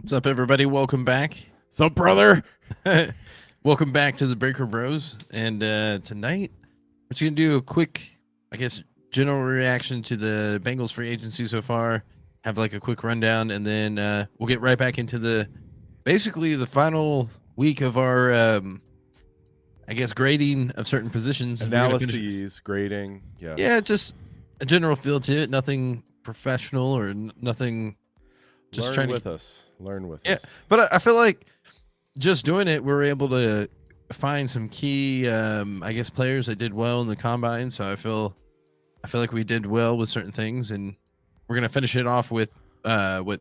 What's up, everybody? Welcome back. What's up, brother? Welcome back to the Breaker Bros. And tonight, we're just going to do a quick, general reaction to the Bengals free agency so far. Have like a quick rundown, and then we'll get right back into basically the final week of our, grading of certain positions. Analyses, grading. Yes. Yeah, just a general feel to it. Nothing professional or nothing. Just Learn with us. But I feel like just doing it, we're able to find some key, players that did well in the combine. So I feel like we did well with certain things, and we're gonna finish it off with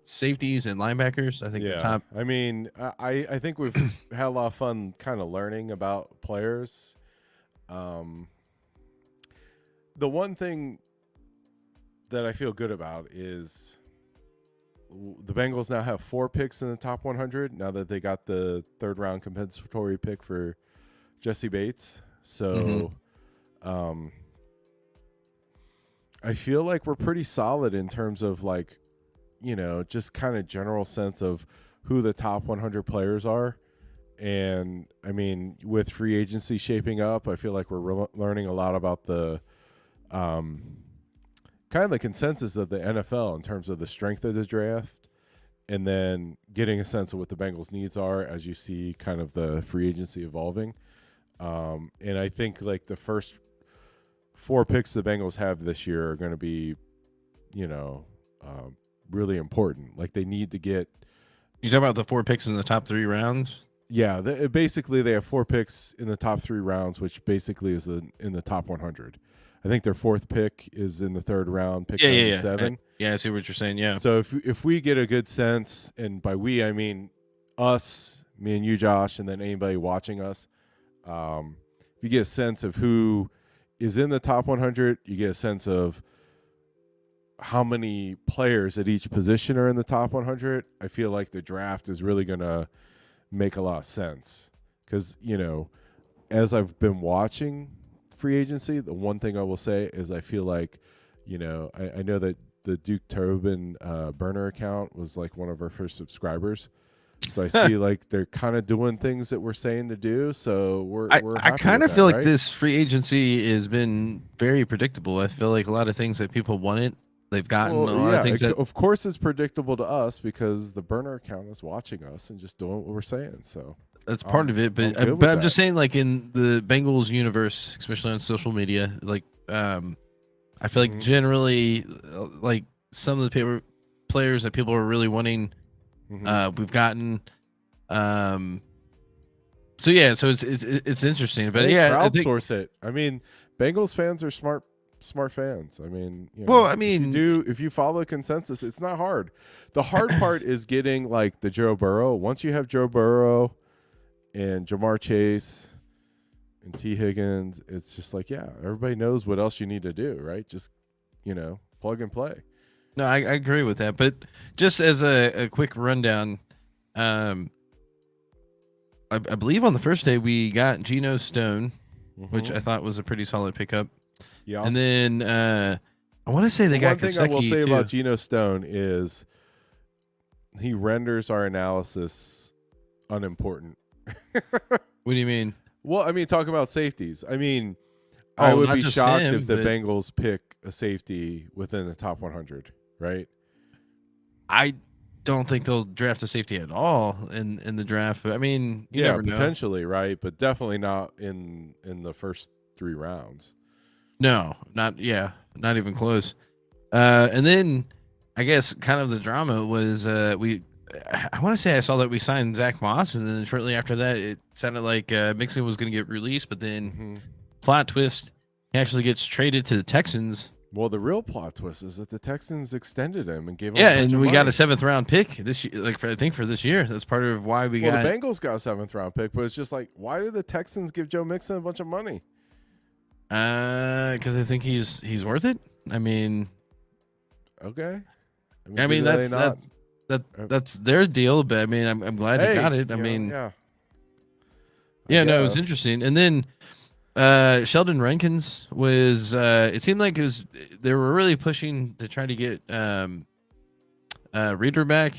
safeties and linebackers. I think the top. I mean, I think we've had a lot of fun kind of learning about players. The one thing that I feel good about is the Bengals now have 4 picks in the top 100 now that they got the third round compensatory pick for Jesse Bates. So I feel like we're pretty solid in terms of just kind of general sense of who the top 100 players are. And I mean, with free agency shaping up, I feel like we're learning a lot about the kind of the consensus of the NFL in terms of the strength of the draft, and then getting a sense of what the Bengals' needs are as you see kind of the free agency evolving. And I think like the first 4 picks the Bengals have this year are going to be, really important. Like they need to get. You talking about the 4 picks in the top 3 rounds? Yeah, basically they have 4 picks in the top 3 rounds, which basically is in the top 100. I think their 4th pick is in the 3rd round, pick 97. Yeah, I see what you're saying. Yeah. So if we get a good sense, and by we I mean us, me and you, Josh, and then anybody watching us, if you get a sense of who is in the top 100, you get a sense of how many players at each position are in the top 100. I feel like the draft is really going to make a lot of sense because, as I've been watching free agency, the one thing I will say is I feel like, I know that the Duke Tobin burner account was like one of our first subscribers. So I see like they're kind of doing things that we're saying to do. So I kind of feel like this free agency has been very predictable. I feel like a lot of things that people wanted, they've gotten. A lot of things of course it's predictable to us because the burner account is watching us and just doing what we're saying. So that's part of it. But I'm just saying, like in the Bengals universe, especially on social media, like I feel like generally, like some of the players that people are really wanting, we've gotten. So it's interesting, but crowdsource it. I mean, Bengals fans are smart fans. I mean, if you follow consensus, it's not hard. The hard part is getting like the Joe Burrow. Once you have Joe Burrow and Jamar Chase and T. Higgins, it's just like, everybody knows what else you need to do, right? Just, plug and play. No, I agree with that. But just as a quick rundown, I believe on the first day we got Geno Stone, which I thought was a pretty solid pickup. Yeah. And then I want to say they got Gesicki. One thing I will say about Geno Stone is he renders our analysis unimportant. What do you mean? Well, I mean, talk about safeties. I mean, I would be shocked if the Bengals pick a safety within the top 100, right? I don't think they'll draft a safety at all in the draft. But I mean, you never know. Potentially, right? But definitely not in the first 3 rounds. No, not even close. And then I guess kind of the drama was I want to say I saw that we signed Zach Moss, and then shortly after that, it sounded like Mixon was going to get released, but then plot twist, he actually gets traded to the Texans. Well, the real plot twist is that the Texans extended him and gave him and we got a 7th round pick this year, I think for this year. That's part of why we got. The Bengals got a 7th round pick, but it's just like, why did the Texans give Joe Mixon a bunch of money? Because I think he's worth it. I mean, okay. I mean that's their deal, but I mean, I'm glad he got it. I mean, no, it was interesting. And then Sheldon Rankins was. It seemed like they were really pushing to try to get Reader back.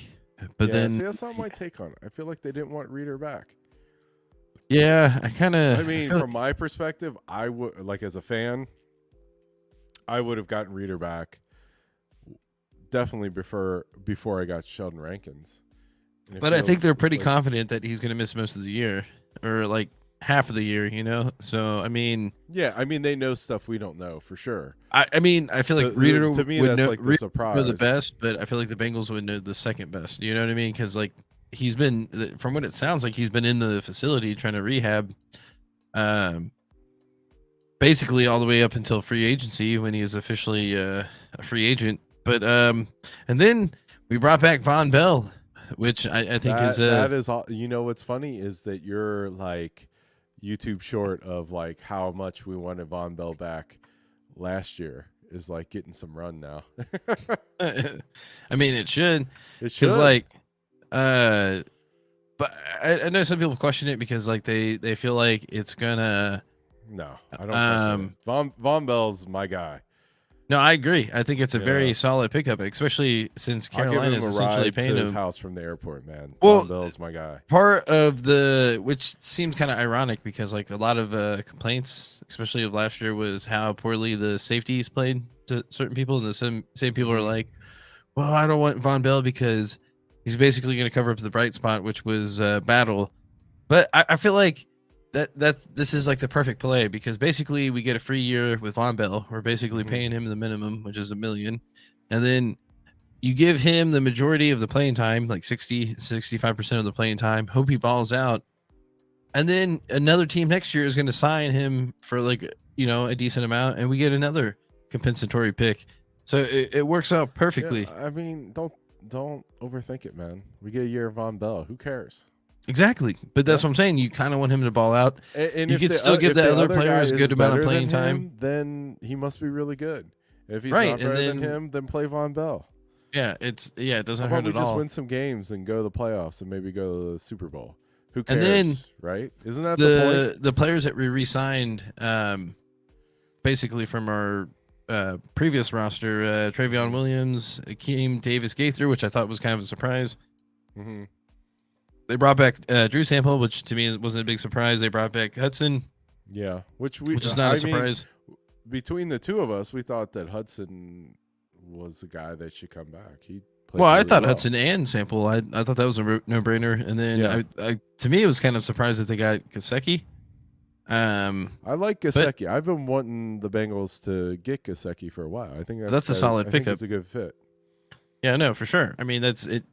But Yeah, then, see, that's not my take on it. I feel like they didn't want Reader back. yeah, I kind of. I mean, from my perspective, I would like as a fan, I would have gotten Reader back definitely before I got Sheldon Rankins. And it But I think feels they're pretty like confident that he's going to miss most of the year, or like half of the year. You know, so I mean, yeah, I mean they know stuff we don't know for sure. I mean, I feel like Reader To me, would that's know like the Reader would know the surprise. best, but I feel like the Bengals would know the second best. You know what I mean? Because like he's been, from what it sounds like, he's been in the facility trying to rehab, um, basically all the way up until free agency when he is officially a free agent. But and then we brought back Von Bell, which I think is That is all. You know what's funny is that you're like YouTube short of like how much we wanted Von Bell back last year is like getting some run now. I mean, it should, It because should. like, but I know some people question it because like they feel like it's gonna. No, I don't question it. Von Bell's my guy. No, I agree. I think it's a You very know, solid pickup, especially since I'll give Carolina him is a essentially ride paying to his him. house from the airport, man. Well, Von Bell's my guy. Part of the, which seems kind of ironic because like a lot of complaints, especially of last year, was how poorly the safeties played to certain people, and the same people are Mhm. like, well, I don't want Von Bell because he's basically going to cover up the bright spot, which was Battle. But I feel like that this is like the perfect play because basically we get a free year with Von Bell. We're basically Mhm. paying him the minimum, which is $1 million, and then you give him the majority of the playing time, like 65% of the playing time. Hope he balls out, and then another team next year is going to sign him for like a decent amount, and we get another compensatory pick. So it works out Yeah, perfectly. I mean, don't overthink it, man. We get a year of Von Bell. Who cares? Exactly, but that's Yeah. what I'm saying. You kind of want him to ball out. And You if could still give if the other guy players a is good amount of better playing than time. him, then he must be really good. If he's Right, not and better than then him, then play Von Bell. it How doesn't about hurt we at just all. win some games and go to the playoffs and maybe go to the Super Bowl? Who And then cares, right? Isn't that the point? the players that we re-signed, basically from our previous roster, Travion Williams, Akeem Davis Gaither, which I thought was kind of a surprise. Hmm. They brought back Drew Sample, which to me wasn't a big surprise. They brought back Hudson, Yeah, which which is not a I mean, surprise. between the two of us, we thought that Hudson was the guy that should come back. He played Well, I really thought well. Hudson and Sample. I thought that was a no-brainer. And then Yeah. to me, it was kind of surprised that they got Kaseki. I like but Gesicki. I've been wanting the Bengals to get Gesicki for a while. I think that's a solid I think pickup. it's a good fit. Yeah, no, for sure. I mean, that's it.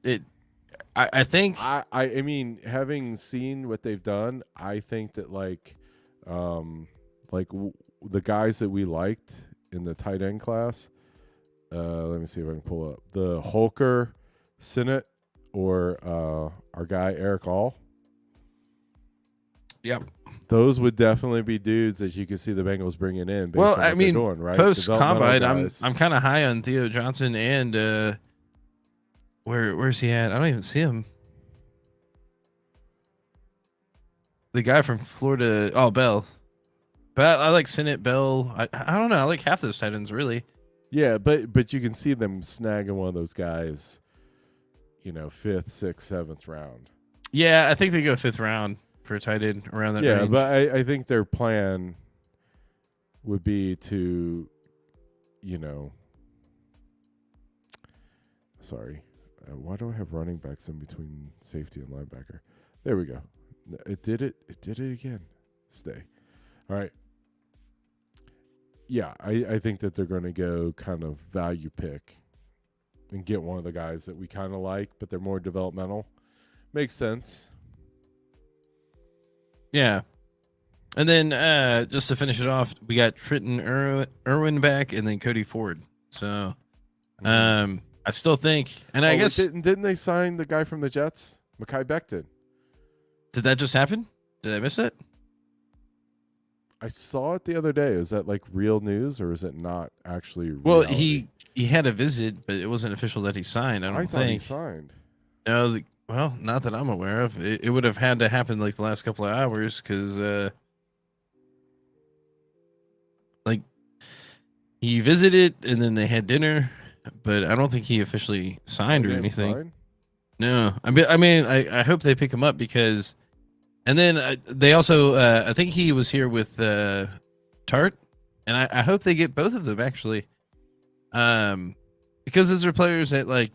I think. I mean, having seen what they've done, I think that the guys that we liked in the tight end class. Let me see if I can pull up the Holker, Sinnott, or our guy Eric All. Yep. Those would definitely be dudes that you could see the Bengals bringing in. Based Well, on I what mean, they're doing, right? post Developmental combine, guys. I'm kind of high on Theo Johnson and where's he at? I don't even see him. The guy from Florida. Oh, Bell. But I like Sinnott, Bell. I don't know. I like half those tight ends really. Yeah, but you can see them snagging one of those guys, 5th, 6th, 7th round. Yeah, I think they go 5th round for a tight end around that Yeah, range. but I think their plan would be to, sorry. Why do I have running backs in between safety and linebacker? There we go. It did it. It did it again. Stay. All right. Yeah, I think that they're going to go kind of value pick and get one of the guys that we kind of like, but they're more developmental. Makes sense. Yeah. And then just to finish it off, we got Trenton Irwin back and then Cody Ford. So I still think, and I guess didn't they sign the guy from the Jets, Mekhi Becton? Did that just happen? Did I miss it? I saw it the other day. Is that like real news or is it not actually? Well, reality? he had a visit, but it wasn't official that he signed. I don't thought he think. signed. No, well, not that I'm aware of. It would have had to happen like the last couple of hours because like he visited and then they had dinner, but I don't think he officially signed or anything. No, I hope they pick him up because, and then they also, I think he was here with Tart, and I hope they get both of them actually, um, because those are players that like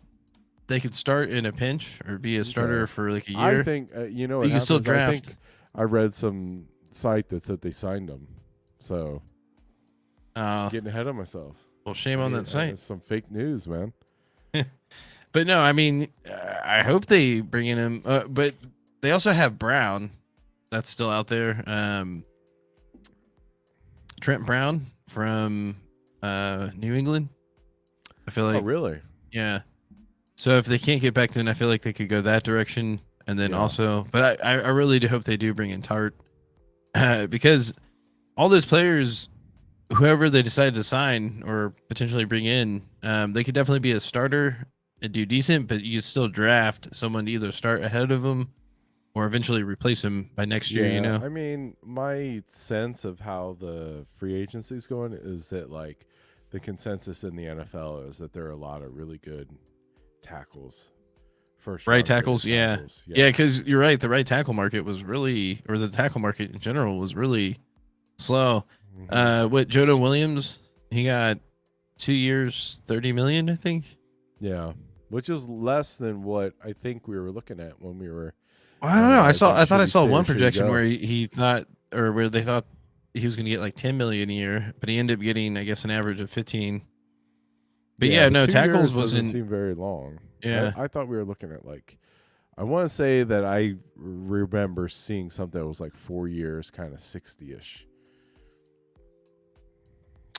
they could start in a pinch or be a starter Okay. for like a I year. think you know But what you can still happens. I draft. think I read some site that said they signed him. So Uh, getting ahead of myself. well, shame on that site. It's some fake news, man. But no, I mean, I hope they bring in him. But they also have Brown, that's still out there. Trent Brown from New England. I feel Oh, like, really? yeah. So if they can't get back, then I feel like they could go that direction. And then Yeah. also, but I really do hope they do bring in Tart because all those players, whoever they decide to sign or potentially bring in, they could definitely be a starter and do decent, but you still draft someone to either start ahead of them or eventually replace him by next year, you Yeah. know? I mean, my sense of how the free agency is going is that like the consensus in the NFL is that there are a lot of really good tackles, first Right round graded tackles, yeah. tackles. Yeah, Yeah. because you're right. The right tackle market was really, or the tackle market in general was really slow. Hmm. What Jonah Williams, he got 2 years, 30 million, I think. Yeah. Which is less than what I think we were looking at when we were Well, I don't know. analyzing I thought should I he saw stay or one should he projection go. where he thought, or where they thought he was going to get like 10 million a year, but he ended up getting, I guess, an average of 15. But Yeah, yeah, but no, 2 years tackles doesn't wasn't. seem very long. Yeah, I thought we were looking at like I want to say that I remember seeing something that was like 4 years, kind of 60-ish.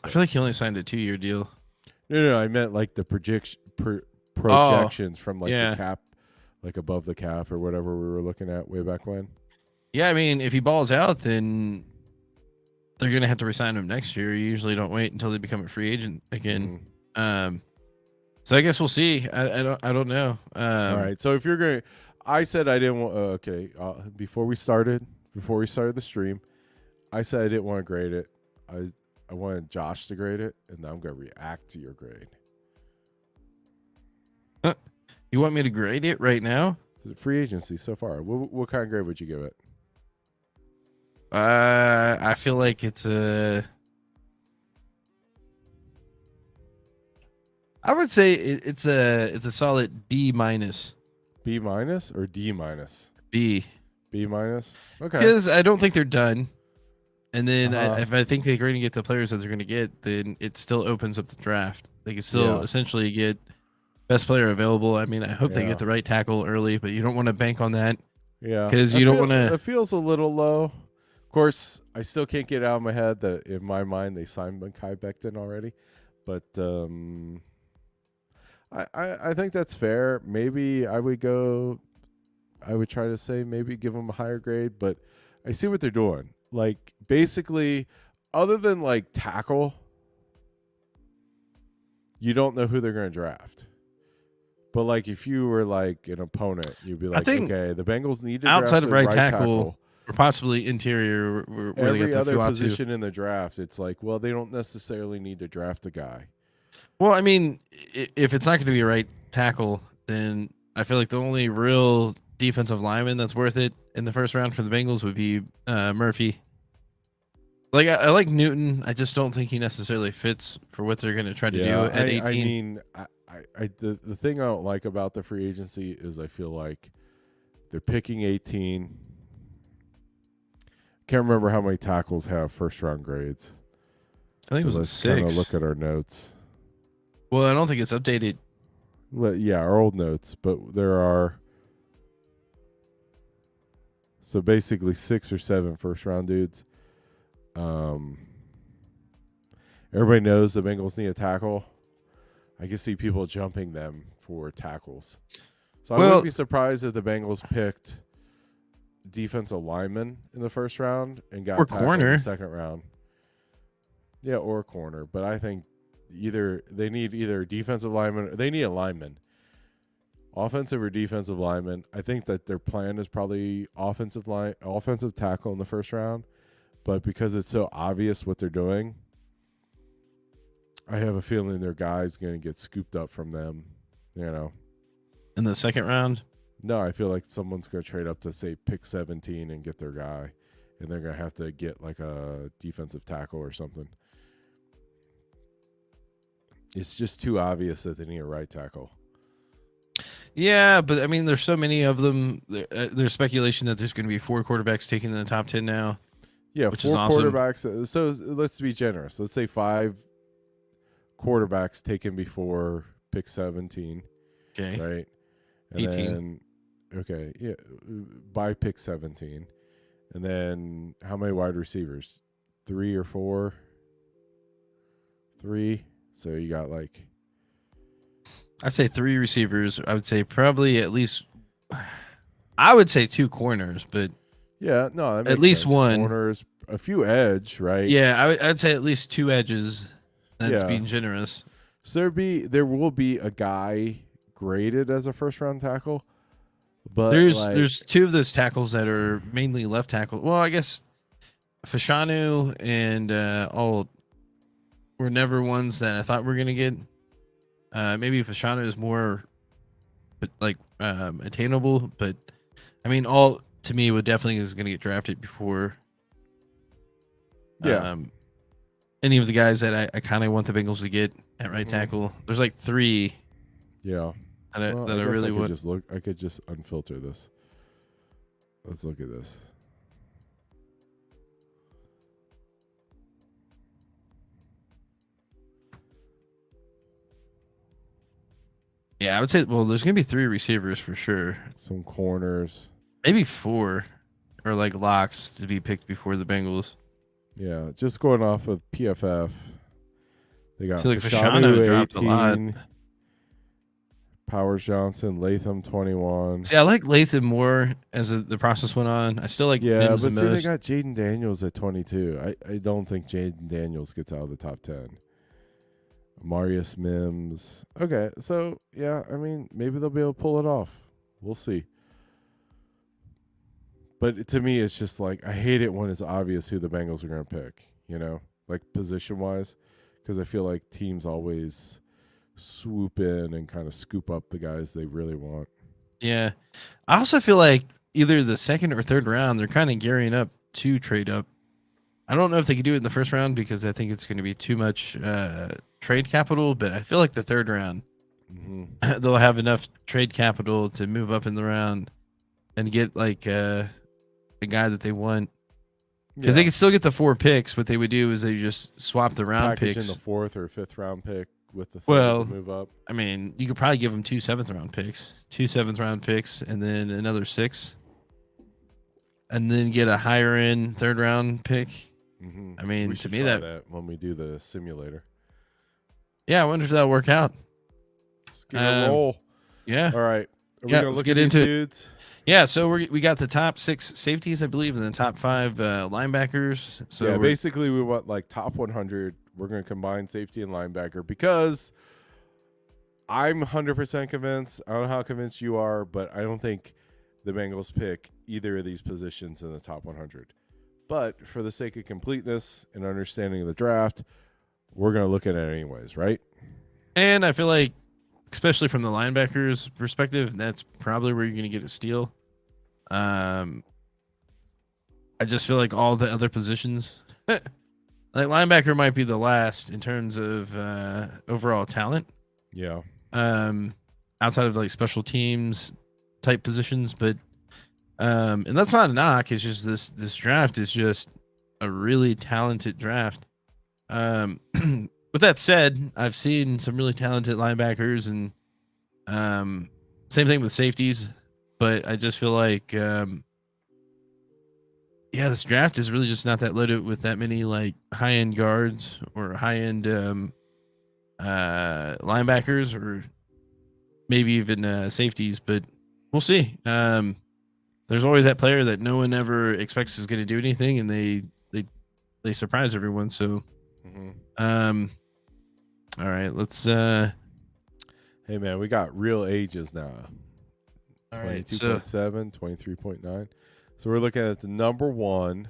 I feel like he only signed a 2 year deal. No, I meant like the Oh, projections from like the yeah, cap, like above the cap or whatever we were looking at way back when. yeah. I mean, if he balls out, then they're going to have to resign him next year. You usually don't wait until they become a free agent again. Hmm. Um, so I guess we'll see. I don't know. All right, so if you're going, I said I didn't want. Okay, before we started the stream, I said I didn't want to grade it. I wanted Josh to grade it, and now I'm going to react to your grade. You want me to grade it right now? So free agency so far. What kind of grade would you give it? I feel like it's a. I would say it's a solid B minus. B minus or D minus? B, B minus. Okay. because I don't think they're done. And then Uh-huh. if I think they're going to get the players that they're going to get, then it still opens up the draft. They can still Yeah. essentially get best player available. I mean, I hope they Yeah. get the right tackle early, but you don't want to bank on that Yeah. because you don't want to. It feels a little low. Of course, I still can't get out of my head that in my mind they signed Mekhi Becton already. But I think that's fair. Maybe I would try to say maybe give them a higher grade, but I see what they're doing. Like basically, other than like tackle, you don't know who they're going to draft. But like if you were like an opponent, you'd be like, think okay, the Bengals need to outside draft of the right tackle. tackle or possibly interior where they Every got the other Fuatu. position in the draft, it's like, well, they don't necessarily need to draft a guy. Well, I mean, if it's not going to be a right tackle, then I feel like the only real defensive lineman that's worth it in the first round for the Bengals would be Murphy. Like I like Newton. I just don't think he necessarily fits for what they're going to try to do at 18. I mean, the thing I don't like about the free agency is I feel like they're picking 18. Can't remember how many tackles have first round grades. I think it was Let's kind of 6. look at our notes. Well, I don't think it's updated. Well, yeah, our old notes, but there are so basically 6 or 7 first round dudes. Everybody knows the Bengals need a tackle. I can see people jumping them for tackles. So I wouldn't be surprised if the Bengals picked defensive lineman in the first round and got Or tackle in corner. the second round. Yeah, or corner. But I think they need either defensive lineman or they need a lineman. Offensive or defensive lineman. I think that their plan is probably offensive tackle in the first round. But because it's so obvious what they're doing, I have a feeling their guy's going to get scooped up from them, In the second round. No, I feel like someone's going to trade up to, say, pick 17 and get their guy, and they're going to have to get like a defensive tackle or something. It's just too obvious that they need a right tackle. Yeah, but I mean, there's so many of them. There's speculation that there's going to be 4 quarterbacks taken in the top 10 now. Yeah, which 4 is awesome. quarterbacks. So let's be generous. Let's say 5 quarterbacks taken before pick 17. Okay. Right. And 18. Then, okay. Yeah. By pick 17. And then how many wide receivers? 3 or 4? 3. So you got like. I'd say 3 receivers. I would say probably at least. I would say 2 corners, but. Yeah, no, that makes at least sense. one. Corners, a few edge, right? Yeah, I'd say at least 2 edges. That's Yeah. being generous. So there will be a guy graded as a first round tackle, but There's 2 of those tackles that are mainly left tackle. Well, I guess Fashanu and all were never ones that I thought we were gonna get. Maybe Fashanu is more, but like attainable. But I mean, all to me would definitely is gonna get drafted before. Any of the guys that I kind of want the Bengals to get at right tackle. There's like 3. Yeah. That I really would. I could just unfilter this. Let's look at this. Yeah, I would say. Well, there's gonna be 3 receivers for sure. Some corners. Maybe 4, or like locks to be picked before the Bengals. Yeah, just going off of PFF, they got like Fashanu Fashanu dropped a lot. 18, Powers Johnson, Latham 21. See, I like Latham more as the process went on. I still like Mims but the see, most. they got Jaden Daniels at 22. I don't think Jaden Daniels gets out of the top 10. Marius Mims. Okay, so yeah, I mean, maybe they'll be able to pull it off. We'll see. But to me, it's just like, I hate it when it's obvious who the Bengals are going to pick, like position-wise, because I feel like teams always swoop in and kind of scoop up the guys they really want. Yeah. I also feel like either the second or third round, they're kind of gearing up to trade up. I don't know if they could do it in the first round because I think it's going to be too much trade capital, but I feel like the third round, they'll have enough trade capital to move up in the round and get like a guy that they want, because they can still get the 4 picks. What they would do is they just swap the round Package picks in the 4th or 5th round pick with the Well, to move up. I mean, you could probably give them 2 7th round picks, 2 7th round picks, and then another 6, and then get a higher end 3rd round pick. I mean, to me that when we do the simulator. Yeah, I wonder if that'll work out. Just get a roll. Yeah. All right. Are we Yeah, gonna let's look get at into these it. dudes? Yeah, so we got the top 6 safeties, I believe, and the top 5 linebackers. So yeah, basically we want like top 100. We're going to combine safety and linebacker because I'm 100% convinced. I don't know how convinced you are, but I don't think the Bengals pick either of these positions in the top 100. But for the sake of completeness and understanding of the draft, we're going to look at it anyways, right? And I feel like, especially from the linebackers perspective, that's probably where you're going to get a steal. I just feel like all the other positions, like linebacker might be the last in terms of overall talent. Yeah. Outside of like special teams type positions, but and that's not a knock. It's just this draft is just a really talented draft. With that said, I've seen some really talented linebackers, and same thing with safeties. But I just feel like, this draft is really just not that loaded with that many like high end guards or high end linebackers, or maybe even safeties. But we'll see. There's always that player that no one ever expects is going to do anything, and they surprise everyone. So, all right, let's. Hey man, we got real ages now. All right, 22.7, 23.9. So we're looking at the number 1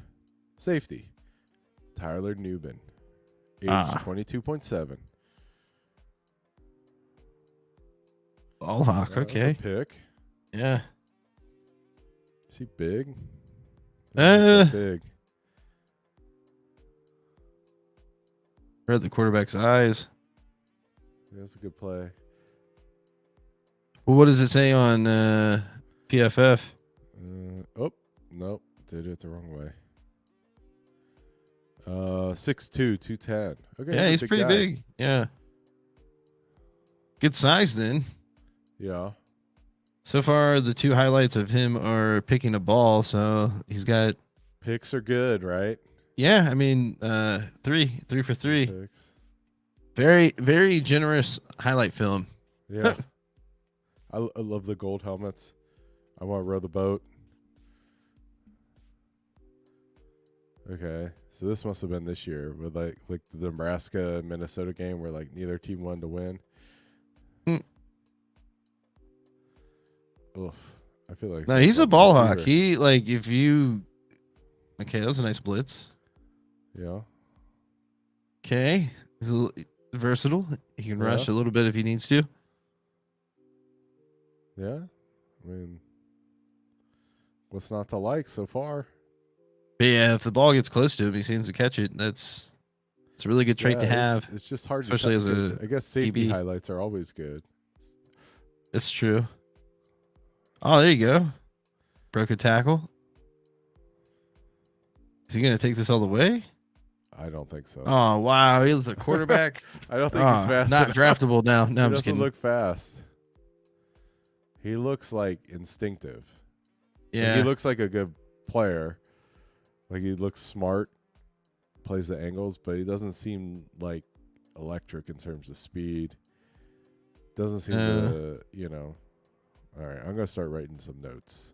safety, Tyler Nubin, age 22.7. Ball hawk, okay. Pick. Yeah. Is he big? Doesn't look that big. Read the quarterback's eyes. Yeah, that's a good play. Well, what does it say on PFF? Oh, nope. Did it the wrong way. 6'2", 210. Okay, Yeah, a he's big pretty guy. big. Yeah. Good size then. Yeah. So far, the two highlights of him are picking a ball. So he's got, Picks are good, right? yeah, I mean, three for three. Picks. Very, very generous highlight film. Yeah. I love the gold helmets. I want to row the boat. Okay, so this must have been this year with like the Nebraska Minnesota game where like neither team wanted to win. Oof, I feel like No, he's a ball hawk. receiver. He like if you. Okay, that was a nice blitz. Yeah, Okay, he's a little versatile. He can Yeah. rush a little bit if he needs to. yeah. I mean, what's not to like so far? But yeah, if the ball gets close to him, he seems to catch it. It's a really good trait to Yeah, have. It's just hard, especially to tell as a because I guess safety DB. highlights are always good. It's true. Oh, there you go. Broke a tackle. Is he gonna take this all the way? I don't think so. Oh wow, he's the quarterback. I don't think he's fast. Not enough. draftable now. No, He I'm just doesn't kidding. look fast. He looks like instinctive. Like, Yeah. he looks like a good player. Like he looks smart, plays the angles, but he doesn't seem like electric in terms of speed. Doesn't seem to, you know. All right, I'm gonna start writing some notes.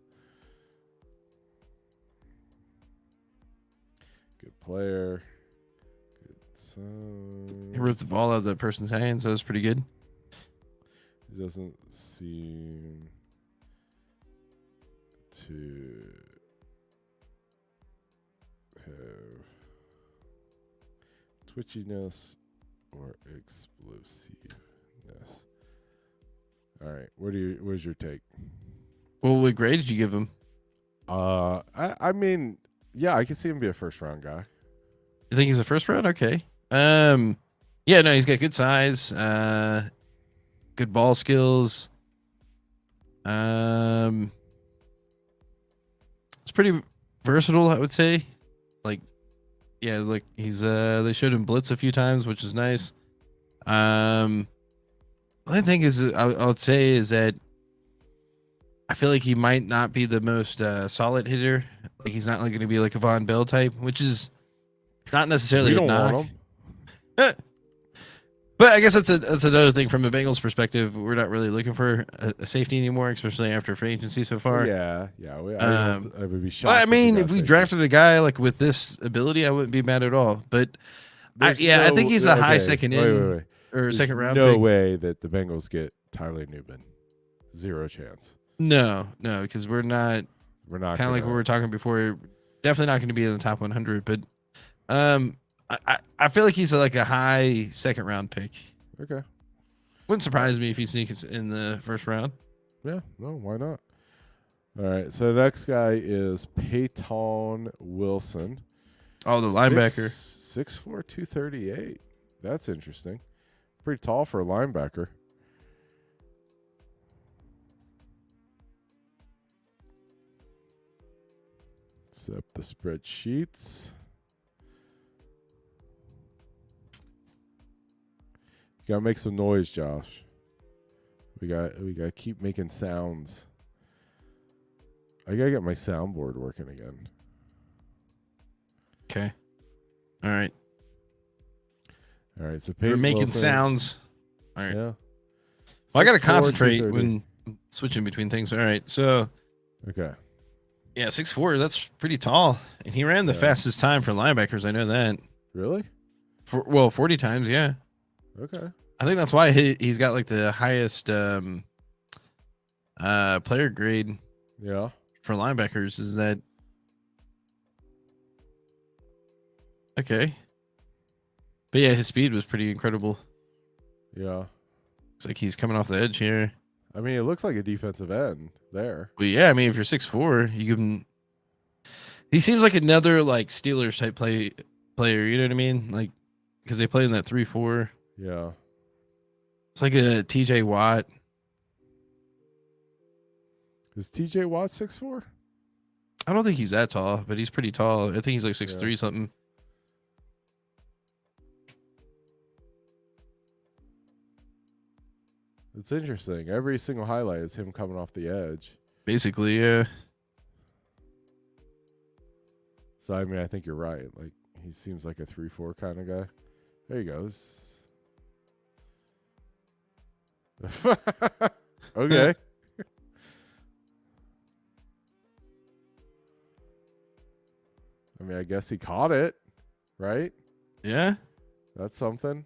Good player. Good son. He ripped the ball out of that person's hands. That was pretty good. He doesn't seem to have twitchiness or explosiveness. All right, where's your take? Well, what grade did you give him? I mean, yeah, I can see him be a first round guy. You think he's a first round? Okay. Yeah, no, he's got good size, good ball skills. It's pretty versatile, I would say. Like, yeah, like he's they showed him blitz a few times, which is nice. The only thing is, I would say is that I feel like he might not be the most solid hitter. Like he's not like going to be like a Von Bell type, which is not necessarily We a don't knock. want him. But I guess that's another thing from a Bengals perspective. We're not really looking for a safety anymore, especially after free agency so far. Yeah. I would be shocked. But I mean, got if we safety. drafted a guy like with this ability, I wouldn't be mad at all. But I think he's a high second in Wait. or There's second round no pick. way that the Bengals get Tyler Newman. Zero chance. No, because we're not We're not kind of like we were talking before. Definitely not going to be in the top 100. But I feel like he's like a high second round pick. Okay. Wouldn't surprise me if he sneaks in the first round. Yeah. No. Why not? All right. So the next guy is Peyton Wilson. Oh, the linebacker. 6'4", 238. That's interesting. Pretty tall for a linebacker. Set up the spreadsheets. You gotta make some noise, Josh. We gotta keep making sounds. I gotta get my soundboard working again. Okay. All right. All right, so We're Peyton making Wilson, sounds. All right. Yeah. Well, I got to 6'4", concentrate 230. when switching between things. All right. So, Okay. yeah, 6'4", that's pretty tall. And he ran the Yeah. fastest time for linebackers. I know that. Really? 40 times, yeah. Okay. I think that's why he's got like the highest player grade Yeah. for linebackers is that. Okay. But yeah, his speed was pretty incredible. Yeah. It's like he's coming off the edge here. I mean, it looks like a defensive end there. Well, yeah, I mean, if you're 6'4", you can. He seems like another like Steelers type player. You know what I mean? Like, because they play in that 3-4. Yeah. It's like a TJ Watt. Is TJ Watt 6'4"? I don't think he's that tall, but he's pretty tall. I think he's like 6'3" something. It's interesting. Every single highlight is him coming off the edge. Basically, yeah. So, I mean, I think you're right. Like, he seems like a 3-4 kind of guy. There he goes. Okay. I mean, I guess he caught it, right? Yeah. That's something.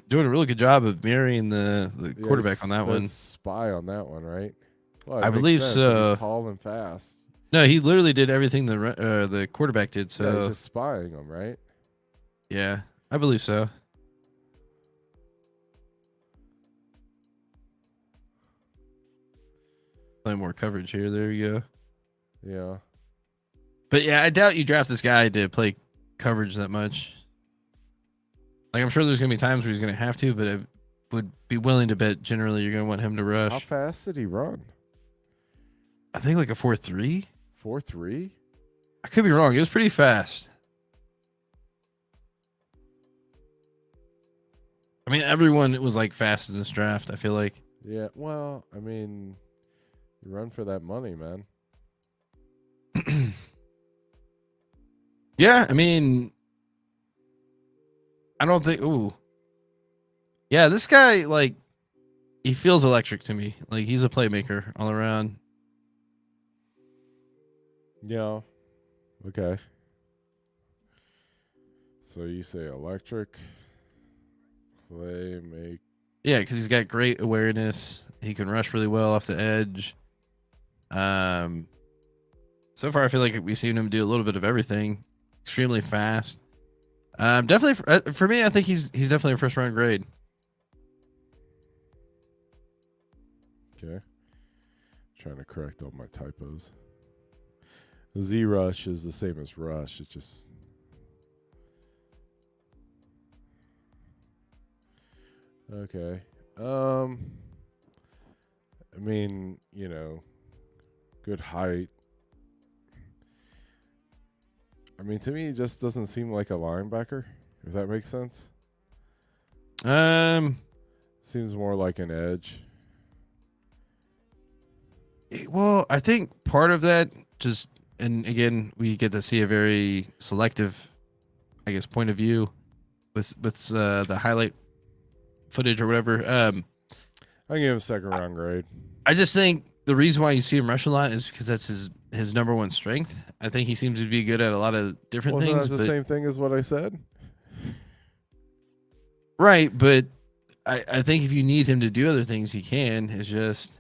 Doing a really good job of mirroring the quarterback on that one. Spy on that one, right? Well, I believe so. He's tall and fast. No, he literally did everything the quarterback did. So yeah, he's just spying him, right? Yeah, I believe so. Play more coverage here. There you go. Yeah. But yeah, I doubt you draft this guy to play coverage that much. Like, I'm sure there's going to be times where he's going to have to, but I would be willing to bet generally you're going to want him to rush. How fast did he run? I think like a 4.3. 4.3? I could be wrong. It was pretty fast. I mean, everyone was like fast in this draft, I feel like. Yeah, well, I mean, you run for that money, man. Yeah, I mean, I don't think. Ooh, yeah, this guy, like, he feels electric to me. Like, he's a playmaker all around. Yeah. Okay. So you say electric playmaker. Yeah, because he's got great awareness. He can rush really well off the edge. So far, I feel like we've seen him do a little bit of everything. Extremely fast. Definitely for me, I think he's definitely a first round grade. Okay. Trying to correct all my typos. Z rush is the same as rush. It just okay. I mean, you know, good height. I mean, to me, it just doesn't seem like a linebacker, if that makes sense. Seems more like an edge. Well, I think part of that just, and again, we get to see a very selective, I guess, point of view with the highlight footage or whatever. I give him a second round grade. I just think the reason why you see him rush a lot is because that's his number one strength. I think he seems to be good at a lot of different things. Wasn't that the same thing as what I said? Right, but I think if you need him to do other things, he can. It's just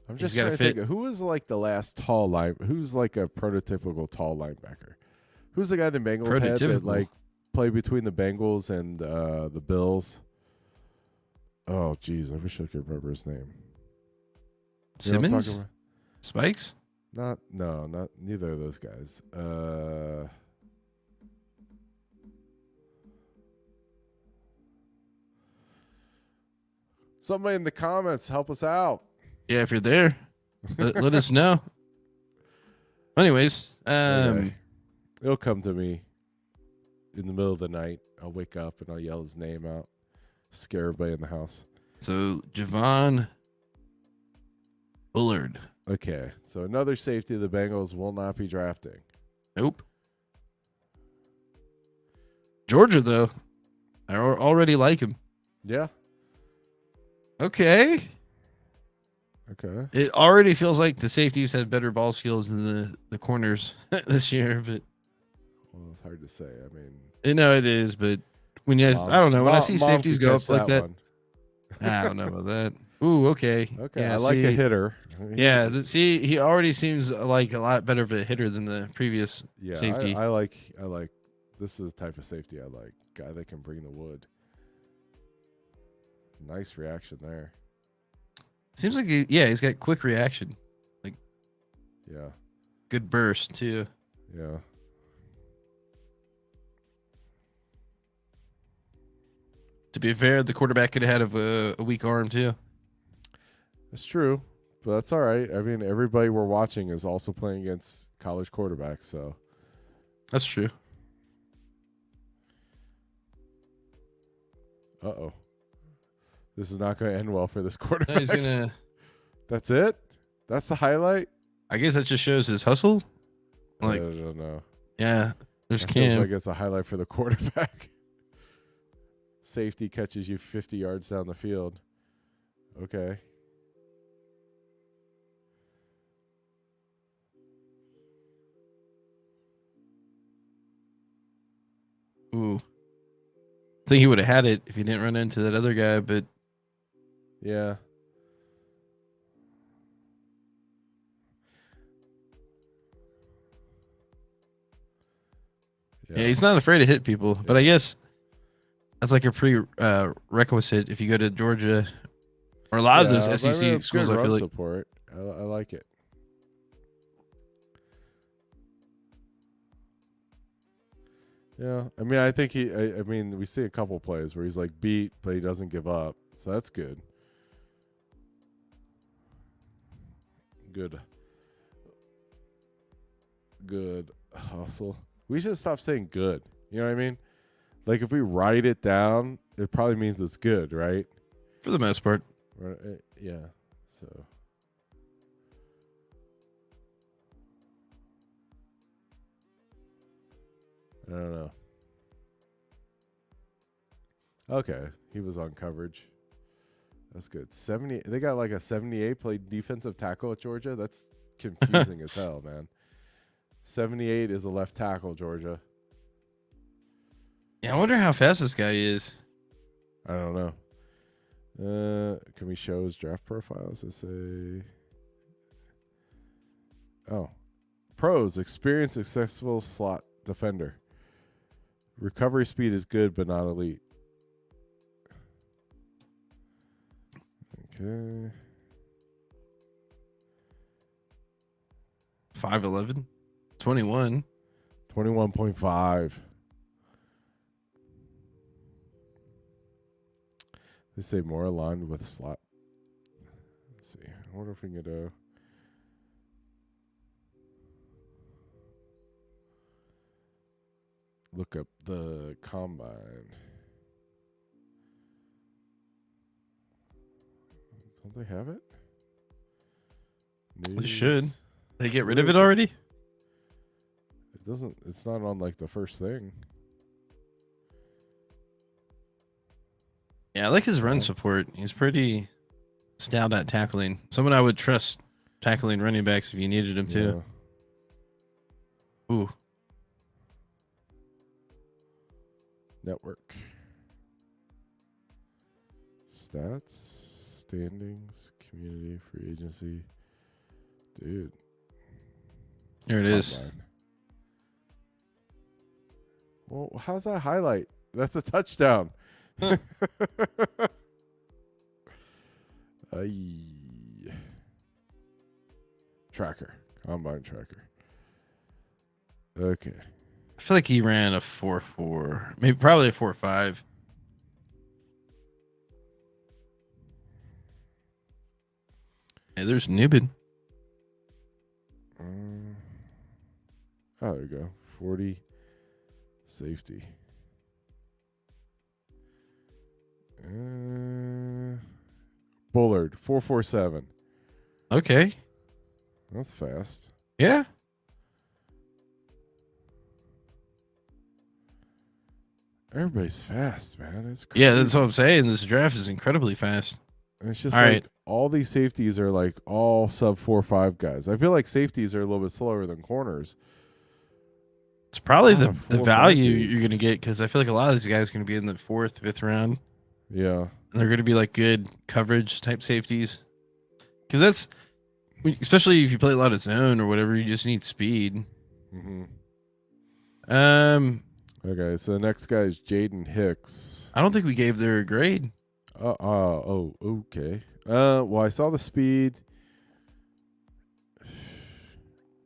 I'm just trying to think of who was like the last tall line. Who's like a prototypical tall linebacker? Who's the guy the Bengals had that like played between the Bengals and the Bills? Oh, geez, I wish I could remember his name. Simmons? Spikes? Not neither of those guys. Somebody in the comments help us out. Yeah, if you're there, let us know. Anyways, okay. It'll come to me in the middle of the night. I'll wake up and I'll yell his name out, scare everybody in the house. So Javon Bullard. Okay, so another safety the Bengals will not be drafting. Nope. Georgia, though, I already like him. Yeah. Okay. Okay. It already feels like the safeties had better ball skills than the corners this year, but well, it's hard to say. I mean, you know it is, but when you guys, I don't know, when I see safeties go up like that, I don't know about that. Ooh, okay. Okay, yeah, I like a hitter. Yeah, see, he already seems like a lot better of a hitter than the previous safety. I like. This is the type of safety I like. Guy that can bring the wood. Nice reaction there. Seems like he's got quick reaction, like good burst too. Yeah. To be fair, the quarterback could have had a weak arm too. That's true, but that's all right. I mean, everybody we're watching is also playing against college quarterbacks, so that's true. Uh-oh. This is not going to end well for this quarterback. No, he's gonna. That's it? That's the highlight? I guess that just shows his hustle. Like, I don't know. Yeah, there's It feels Cam. like it's a highlight for the quarterback. Safety catches you 50 yards down the field. Okay. Ooh. I think he would have had it if he didn't run into that other guy, but yeah. Yeah, he's not afraid to hit people. But I guess that's like a prerequisite if you go to Georgia or a lot of those SEC schools. I feel like support. I like it. Yeah, I mean, I think I mean, we see a couple plays where he's like beat, but he doesn't give up, so that's good. Good hustle. We should stop saying good. You know what I mean? Like if we write it down, it probably means it's good, right? For the most part. Yeah. So. I don't know. Okay, he was on coverage. That's good. 70. They got like a 78 play defensive tackle at Georgia. That's confusing as hell, man. 78 is a left tackle, Georgia. Yeah, I wonder how fast this guy is. I don't know. Can we show his draft profiles? Let's say. Oh, pros: experienced, successful slot defender. Recovery speed is good, but not elite. Okay. 5'11", 21. 21.5. They say more aligned with slot. Let's see. I wonder if we can get look up the combine. Don't they have it? They should. They get rid of it already? It doesn't. It's not on like the first thing. Yeah, I like his run support. He's pretty stout at tackling. Someone I would trust tackling running backs if you needed him to. Ooh. Network. Stats, standings, community, free agency. Dude. There it is. Well, how's that highlight? That's a touchdown. Huh. Tracker. Combine tracker. Okay. I feel like he ran a 4.4, maybe probably a 4.5. Hey, there's Newbin. Oh, there you go. 40 safety. Bullard 4.47. Okay. That's fast. Yeah. Everybody's fast, man. It's crazy. Yeah, that's what I'm saying. This draft is incredibly fast. And it's just all like right. All these safeties are like all sub 4.5 guys. I feel like safeties are a little bit slower than corners. It's probably the 4.5 value dudes. you're going to get because I feel like a lot of these guys are going to be in the 4th, 5th round. Yeah. And they're going to be like good coverage type safeties. Because that's, especially if you play a lot of zone or whatever, you just need speed. Mm-hmm. Um, Okay, so the next guy is Jaden Hicks. I don't think we gave their grade. Oh, okay. Well, I saw the speed.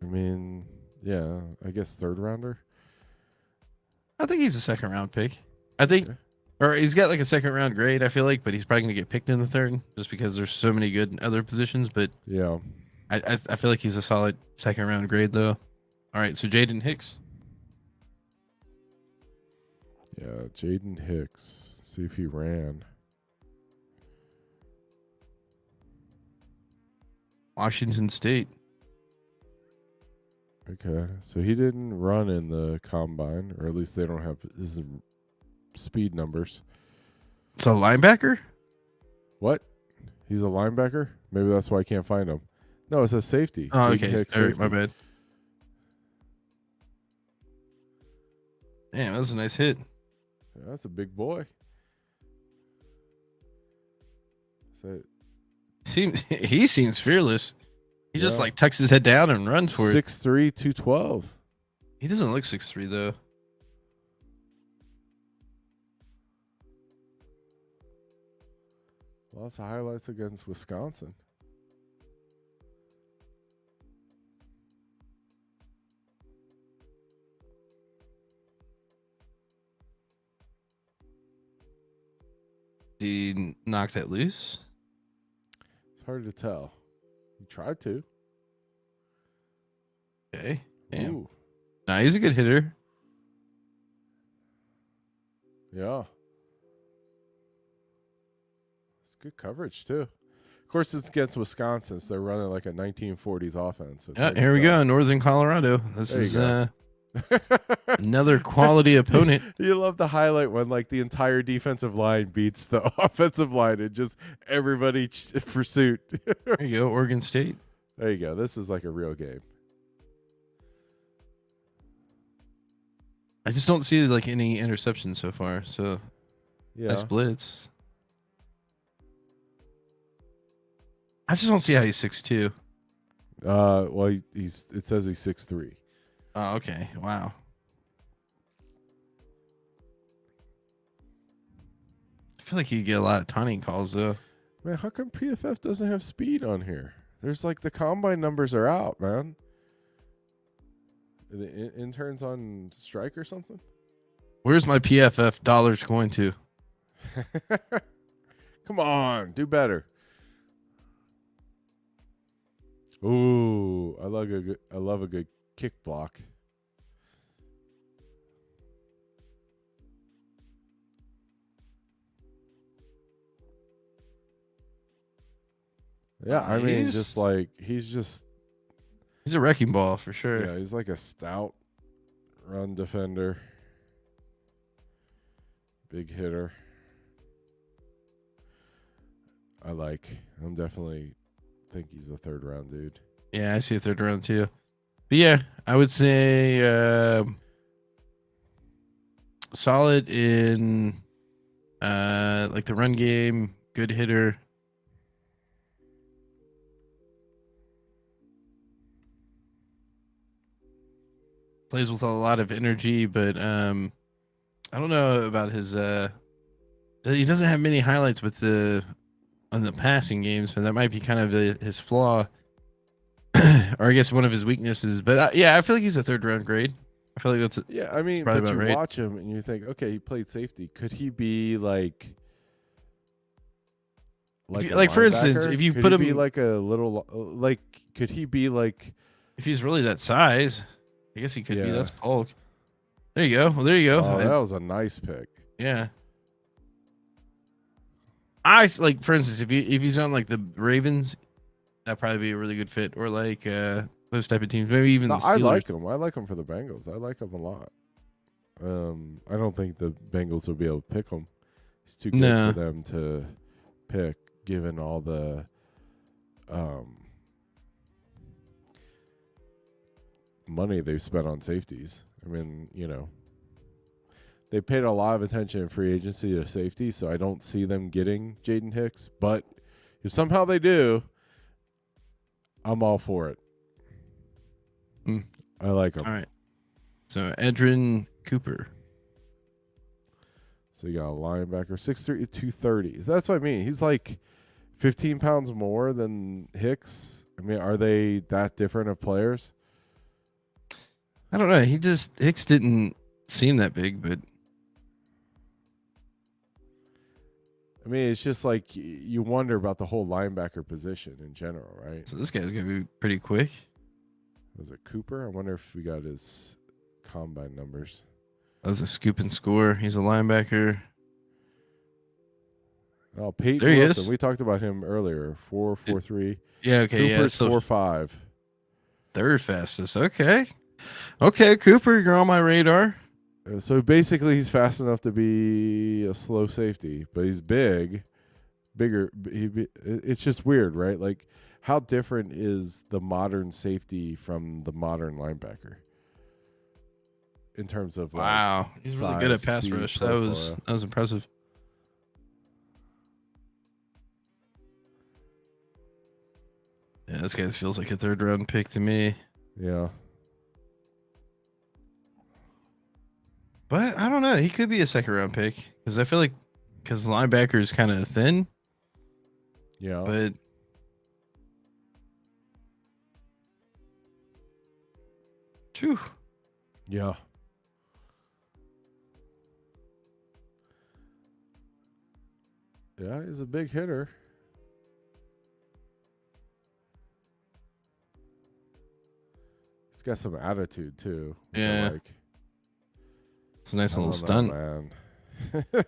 I mean, yeah, I guess third rounder. I think he's a second round pick. I think, Okay. or he's got like a second round grade. I feel like, but he's probably gonna get picked in the third just because there's so many good other positions. But Yeah. I feel like he's a solid second round grade though. All right, so Jaden Hicks, Yeah, Jaden Hicks. See if he ran. Washington State. Okay, so he didn't run in the combine, or at least they don't have his speed numbers. It's a linebacker. What? He's a linebacker? Maybe that's why I can't find him. No, it says safety. Oh, Jaden okay. Hicks, All right, my safety. bad. Damn, that was a nice hit. Yeah, that's a big boy. So, He seems fearless. He just yeah. like tucks his head down and runs for it. 6'3", 212. He doesn't look 6'3" though. Lots of highlights against Wisconsin. Did he knock that loose? It's hard to tell. He tried to. Okay. Damn. Ooh, Nah, he's a good hitter. yeah. It's good coverage, too. Of course, it's against Wisconsin, so they're running like a 1940s offense. So it's Yeah, hard to here we tell. go. Northern Colorado. This There you is go. another quality opponent. You love the highlight when like the entire defensive line beats the offensive line and just everybody pursuit. There you go. Oregon State. There you go. This is like a real game. I just don't see like any interceptions so far. So Yeah. nice blitz. I just don't see how he's 6'2". Well, he's. It says he's 6'3". Oh, okay. Wow. I feel like he'd get a lot of taunting calls though. Man, how come PFF doesn't have speed on here? There's like the combine numbers are out, man. Are the interns on strike or something? Where's my PFF dollars going to? Come on, do better. Ooh, I love a good kick block. Yeah, I mean, just like he's a wrecking ball for sure. yeah, he's like a stout run defender, big hitter. I'm definitely think he's a third round dude. Yeah, I see a third round too. But yeah, I would say solid in like the run game, good hitter. Plays with a lot of energy, but I don't know about his he doesn't have many highlights with on the passing game, so that might be kind of his flaw. Or I guess one of his weaknesses. But yeah, I feel like he's a third round grade. I feel like that's Yeah, I mean, probably but you about right. watch him and you think, okay, he played safety. Could he be like like for instance, if you could put he him be like a little like could he be like if he's really that size, I guess he could be. Yeah. That's bulk. There you go. Well, there you go. Oh, that was a nice pick. Yeah. I like for instance, if he's on like the Ravens, that'd probably be a really good fit, or like those type of teams, maybe even No, the Steelers. I like him. I like him for the Bengals. I like him a lot. I don't think the Bengals will be able to pick him. He's too good No. for them to pick, given all the money they've spent on safeties. I mean, you know, they paid a lot of attention in free agency to safety, so I don't see them getting Jaden Hicks. But if somehow they do, I'm all for it. I like him. All right. So Edrin Cooper. So you got a linebacker, 6'3", 230. That's what I mean. He's like 15 pounds more than Hicks. I mean, are they that different of players? I don't know. Hicks didn't seem that big, but I mean, it's just like you wonder about the whole linebacker position in general, right? so this guy's gonna be pretty quick. Was it Cooper? I wonder if we got his combine numbers. That was a scoop and score. He's a linebacker. Oh, Peyton There he Wilson. is. We talked about him earlier. 4.43. Yeah, okay, Cooper's yeah. So 4.5. third fastest. Okay. Okay, Cooper, you're on my radar. So basically, he's fast enough to be a slow safety, but he's bigger. It's just weird, right? Like, how different is the modern safety from the modern linebacker in terms of Wow. He's really good at size, pass speed, rush. profile? That was impressive. Yeah, this guy feels like a third round pick to me. Yeah. But I don't know. He could be a second round pick because I feel like because linebacker is kind of thin, Yeah. but phew. Yeah. Yeah, he's a big hitter. He's got some attitude too. Which Yeah. I like. It's a nice I little don't know, stunt. man.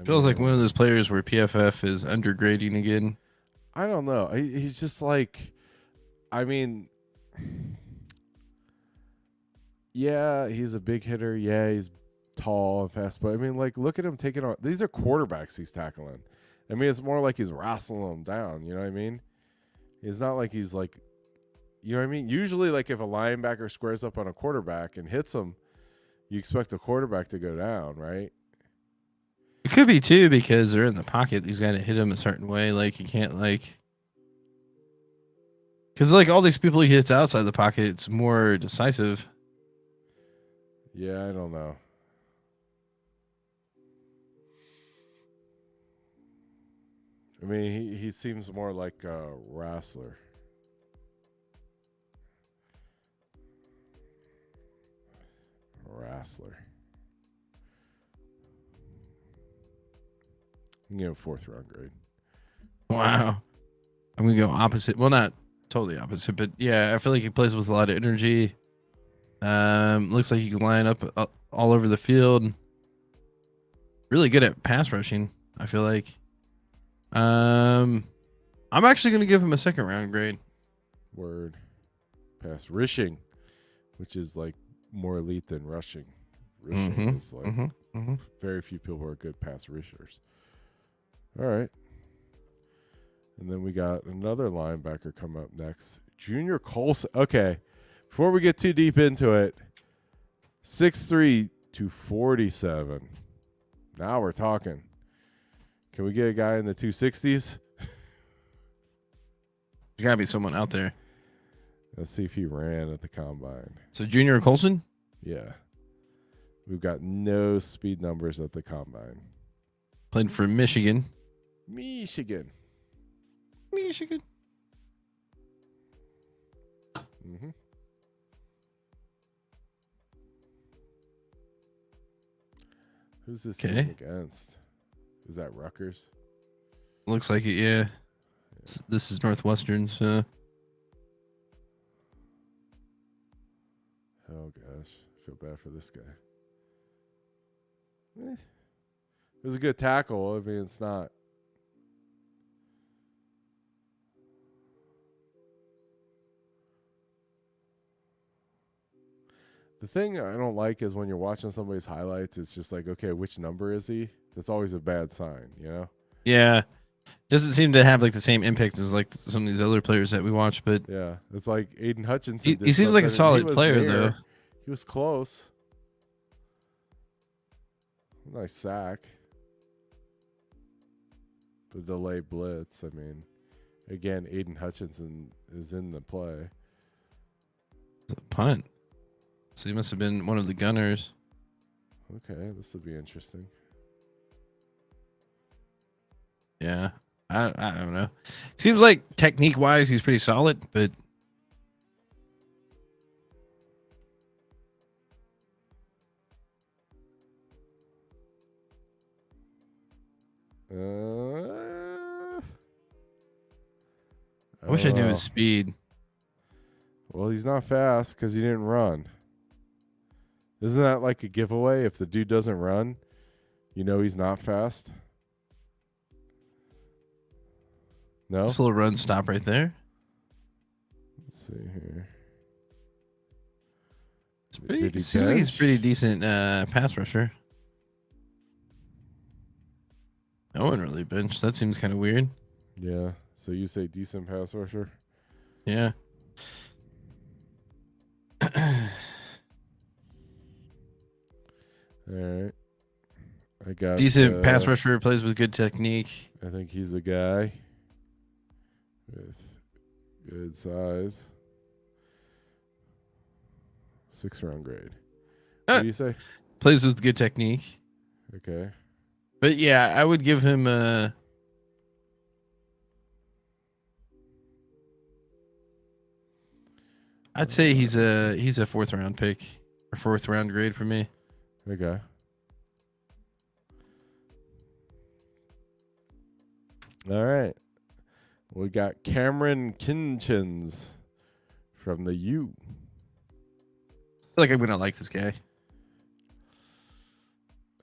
Feels like one of those players where PFF is undergrading again. I don't know. He's just like, I mean, yeah, he's a big hitter. Yeah, he's tall and fast. But I mean, like, look at him taking on. These are quarterbacks he's tackling. I mean, it's more like he's wrestling them down. You know what I mean? It's not like he's like, you know what I mean? Usually, like, if a linebacker squares up on a quarterback and hits him, you expect the quarterback to go down, right? It could be too because they're in the pocket. He's got to hit him a certain way. Like you can't like because like all these people he hits outside the pocket, it's more decisive. Yeah, I don't know. I mean, he seems more like a wrestler. Wrestler. I'm gonna give him 4th round grade. Wow. I'm gonna go opposite. Well, not totally opposite, but yeah, I feel like he plays with a lot of energy. Looks like he can line up all over the field. Really good at pass rushing. I feel like. I'm actually gonna give him a 2nd round grade. Word. Pass rushing, which is like more elite than rushing. Rushing is like very few people are good pass rushers. All right. And then we got another linebacker come up next. Junior Colson. Okay. Before we get too deep into it, 6'3", 247. Now we're talking. Can we get a guy in the 260s? There's gotta be someone out there. Let's see if he ran at the combine. So Junior Colson? Yeah. We've got no speed numbers at the combine. Played for Michigan. Michigan. Michigan. Mm-hmm. Who's this team against? Is that Rutgers? Looks like it, yeah. This is Northwestern, so. Oh, gosh. I feel bad for this guy. It was a good tackle. I mean, it's not. The thing I don't like is when you're watching somebody's highlights, it's just like, okay, which number is he? That's always a bad sign, you know? Yeah. Doesn't seem to have like the same impact as like some of these other players that we watch, but yeah, it's like Aiden Hutchinson. He seems like a solid player, though. He was close. Nice sack. The delay blitz. I mean, again, Aiden Hutchinson is in the play. It's a punt. So he must have been one of the gunners. Okay, this will be interesting. Yeah. I don't know. Seems like technique wise he's pretty solid, but I wish I knew his speed. Well, he's not fast because he didn't run. Isn't that like a giveaway? If the dude doesn't run, you know he's not fast. No? Just a little run stop right there. Let's see here. Seems like he's pretty decent pass rusher. No one really benched. That seems kind of weird. Yeah. So you say decent pass rusher? Yeah. All right. I got decent pass rusher, plays with good technique. I think he's a guy with good size. 6th round grade. What do you say? Plays with good technique. Okay. But yeah, I would give him I'd say he's a 4th round pick or 4th round grade for me. Okay. All right. We got Cameron Kinchins from the U. I feel like I'm gonna like this guy.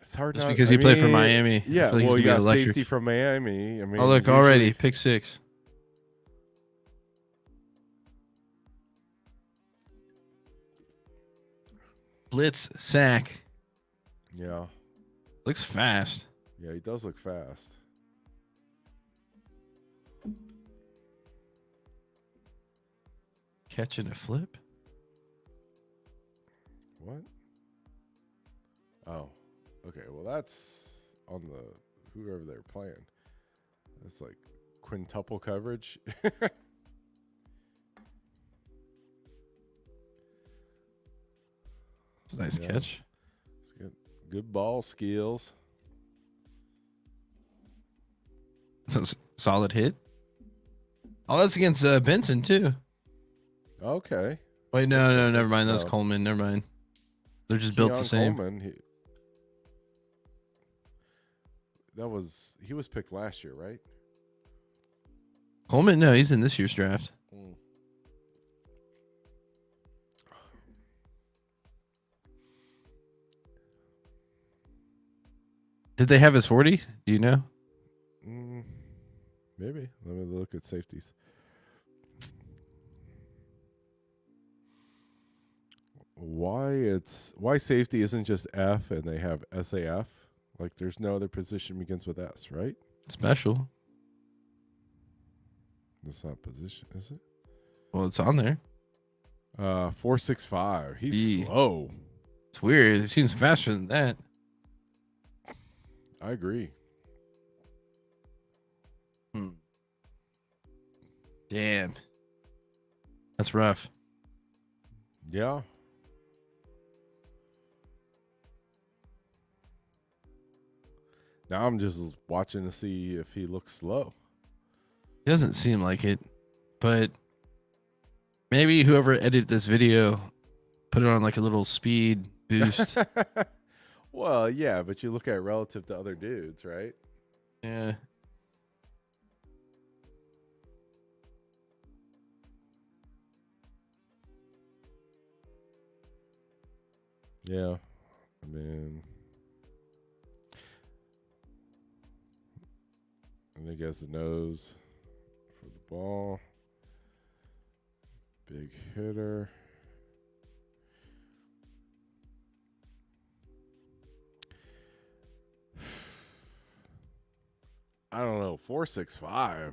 It's hard just not, because he played for Miami. Yeah, like well, you got safety from Miami. I mean, oh look, already pick 6. Blitz sack. Yeah. Looks fast. Yeah, he does look fast. Catching a flip? What? Oh. Okay, well that's on the whoever they're playing. It's like quintuple coverage. It's a nice catch. It's good ball skills. Solid hit. Oh, that's against Benson too. Okay. Wait, no, never mind. That's Coleman. Never mind. They're just built the same. Coleman, he was picked last year, right? Coleman, no, he's in this year's draft. Did they have his 40? Do you know? Maybe. Let me look at safeties. Why safety isn't just F and they have SAF? Like there's no other position begins with S, right? Special. That's not position, is it? Well, it's on there. 4.65. He's slow. It's weird. It seems faster than that. I agree. Damn. That's rough. Yeah. Now I'm just watching to see if he looks slow. It doesn't seem like it, but maybe whoever edited this video put it on like a little speed boost. Well, yeah, but you look at it relative to other dudes, right? Yeah. Yeah. I mean, I think he has the nose for the ball. Big hitter. I don't know. 4.65.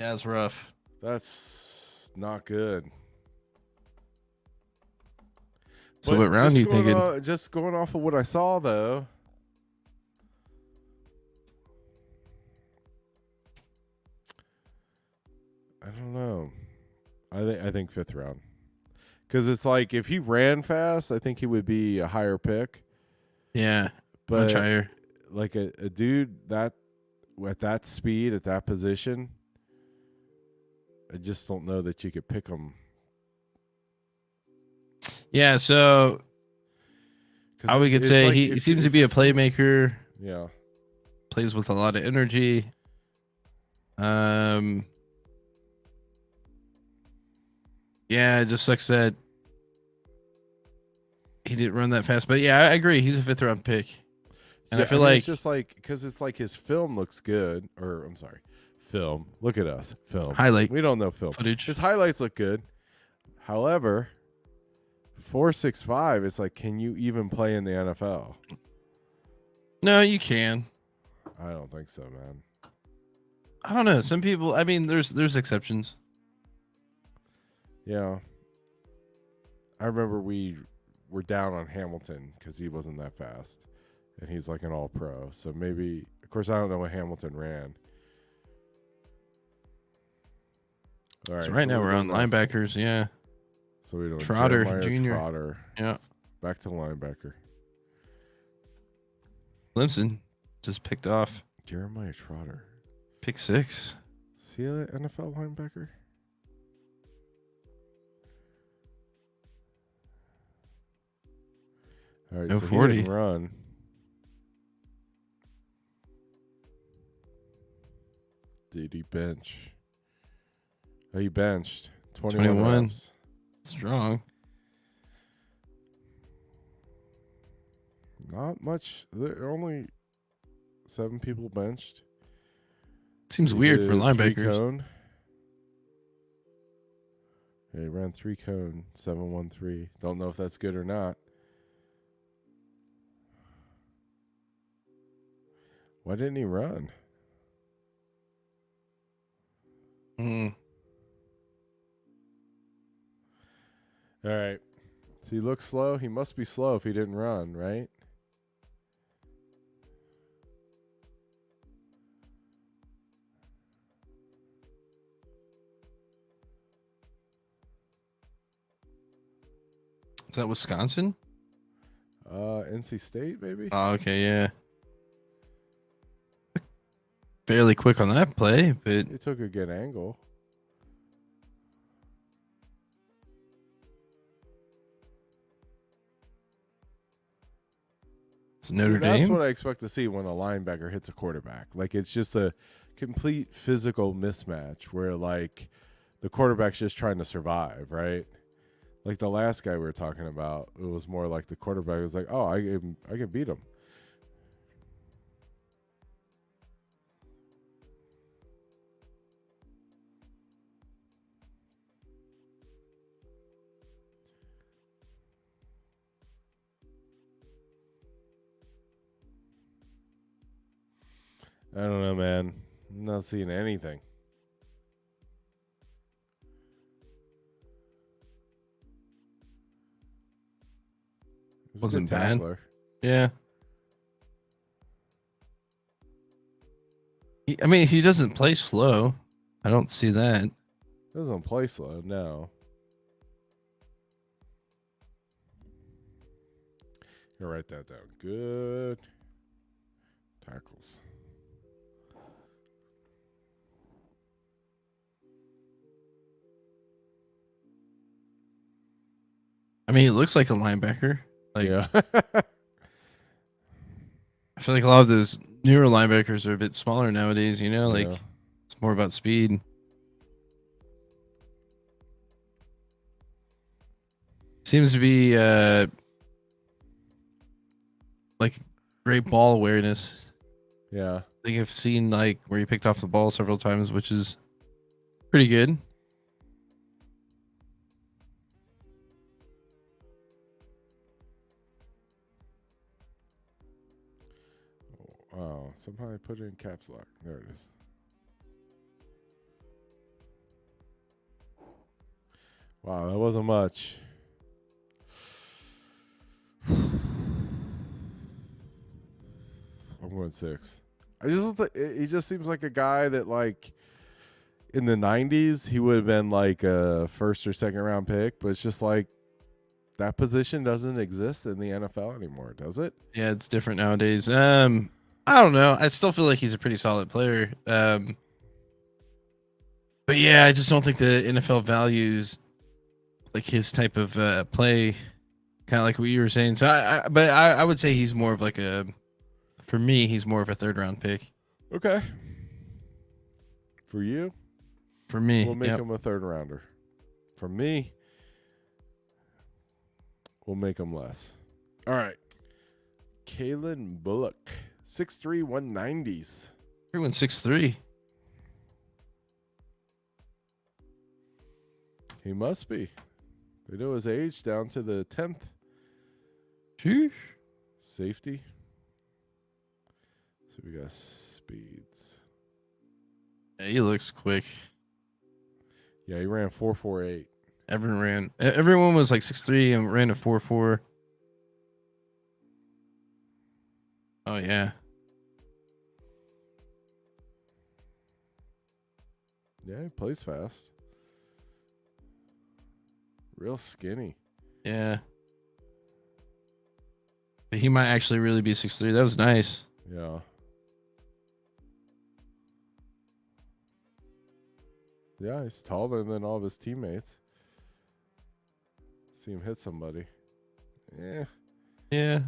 Yeah, it's rough. That's not good. So but what round are you thinking? Just going off of what I saw, though. I don't know. I think 5th round. Because it's like if he ran fast, I think he would be a higher pick. Yeah, much But higher. like a dude that at that speed at that position, I just don't know that you could pick him. Yeah, so how we could say like he seems to be a playmaker. Yeah. Plays with a lot of energy. Yeah, it just sucks that he didn't run that fast. But yeah, I agree. He's a 5th round pick. And I feel like it's just like because it's like his film looks good, or I'm sorry, film. Look at us, film highlight We don't know film footage. His highlights look good. However, 4.65. It's like, can you even play in the NFL? No, you can. I don't think so, man. I don't know. Some people. I mean, there's exceptions. Yeah, I remember we were down on Hamilton because he wasn't that fast, and he's like an all-pro. So maybe, of course, I don't know what Hamilton ran. All right, So right now we're on linebackers. Yeah. So we don't Trotter Jeremiah Jr. Trotter. Yeah. Back to linebacker. Clemson just picked off. Jeremiah Trotter. Pick 6. See that NFL linebacker? All right, No so 40. He didn't run. Did he bench? Oh, he benched 21 reps. Strong. Not much. There are only 7 people benched. Seems He weird did for 3 linebackers. cone. Yeah, he ran 3 cone, 7.13. Don't know if that's good or not. Why didn't he run? Mm. All right. So he looks slow. He must be slow if he didn't run, right? Is that Wisconsin? NC State, maybe? Oh, okay, yeah. Fairly quick on that play, but He took a good angle. it's Notre That's Dame. what I expect to see when a linebacker hits a quarterback. Like, it's just a complete physical mismatch where, like, the quarterback's just trying to survive, right? Like the last guy we were talking about, it was more like the quarterback was like, "Oh, I can beat him." I don't know, man. I'm not seeing anything. It was a Wasn't good bad. tackler. Yeah. I mean, he doesn't play slow. I don't see that. Doesn't play slow, no. You write that down. Good tackles. I mean, he looks like a linebacker. Like, Yeah. I feel like a lot of those newer linebackers are a bit smaller nowadays, you know? Like, Yeah. it's more about speed. Seems to be like great ball awareness. Yeah. I think I've seen like where he picked off the ball several times, which is pretty good. Wow. Somehow I put it in caps lock. There it is. Wow, that wasn't much. I'm going 6. He just seems like a guy that, like, in the 90s, he would have been like a first or second round pick, but it's just like that position doesn't exist in the NFL anymore, does it? Yeah, it's different nowadays. I don't know. I still feel like he's a pretty solid player. But yeah, I just don't think the NFL values like his type of play, kind of like what you were saying. So I would say he's more of like for me, he's more of a third round pick. Okay. For you, For me, we'll make yep. him a third rounder. For me, we'll make him less. All right. Kalen Bullock, 6'3", 190s. Everyone's 6'3". He must be. They know his age down to the 10th. Sheesh. Safety. So we got speeds. Yeah, he looks quick. Yeah, he ran 4.48. Everyone was like 6'3" and ran a 4.4. Oh yeah. Yeah, he plays fast. Real skinny. Yeah. But he might actually really be 6'3". That was nice. Yeah. Yeah, he's taller than all of his teammates. See him hit somebody. Yeah. Yeah.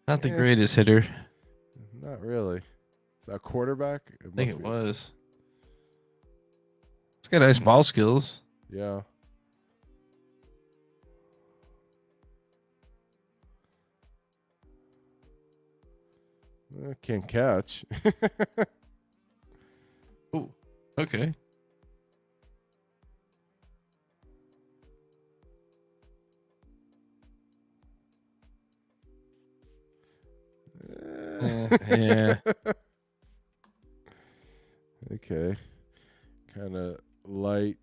Not the greatest hitter. Not really. Is that a quarterback? I think it was. He's got nice ball skills. Yeah. Can't catch. Oh, okay. Yeah. Okay. Kind of light.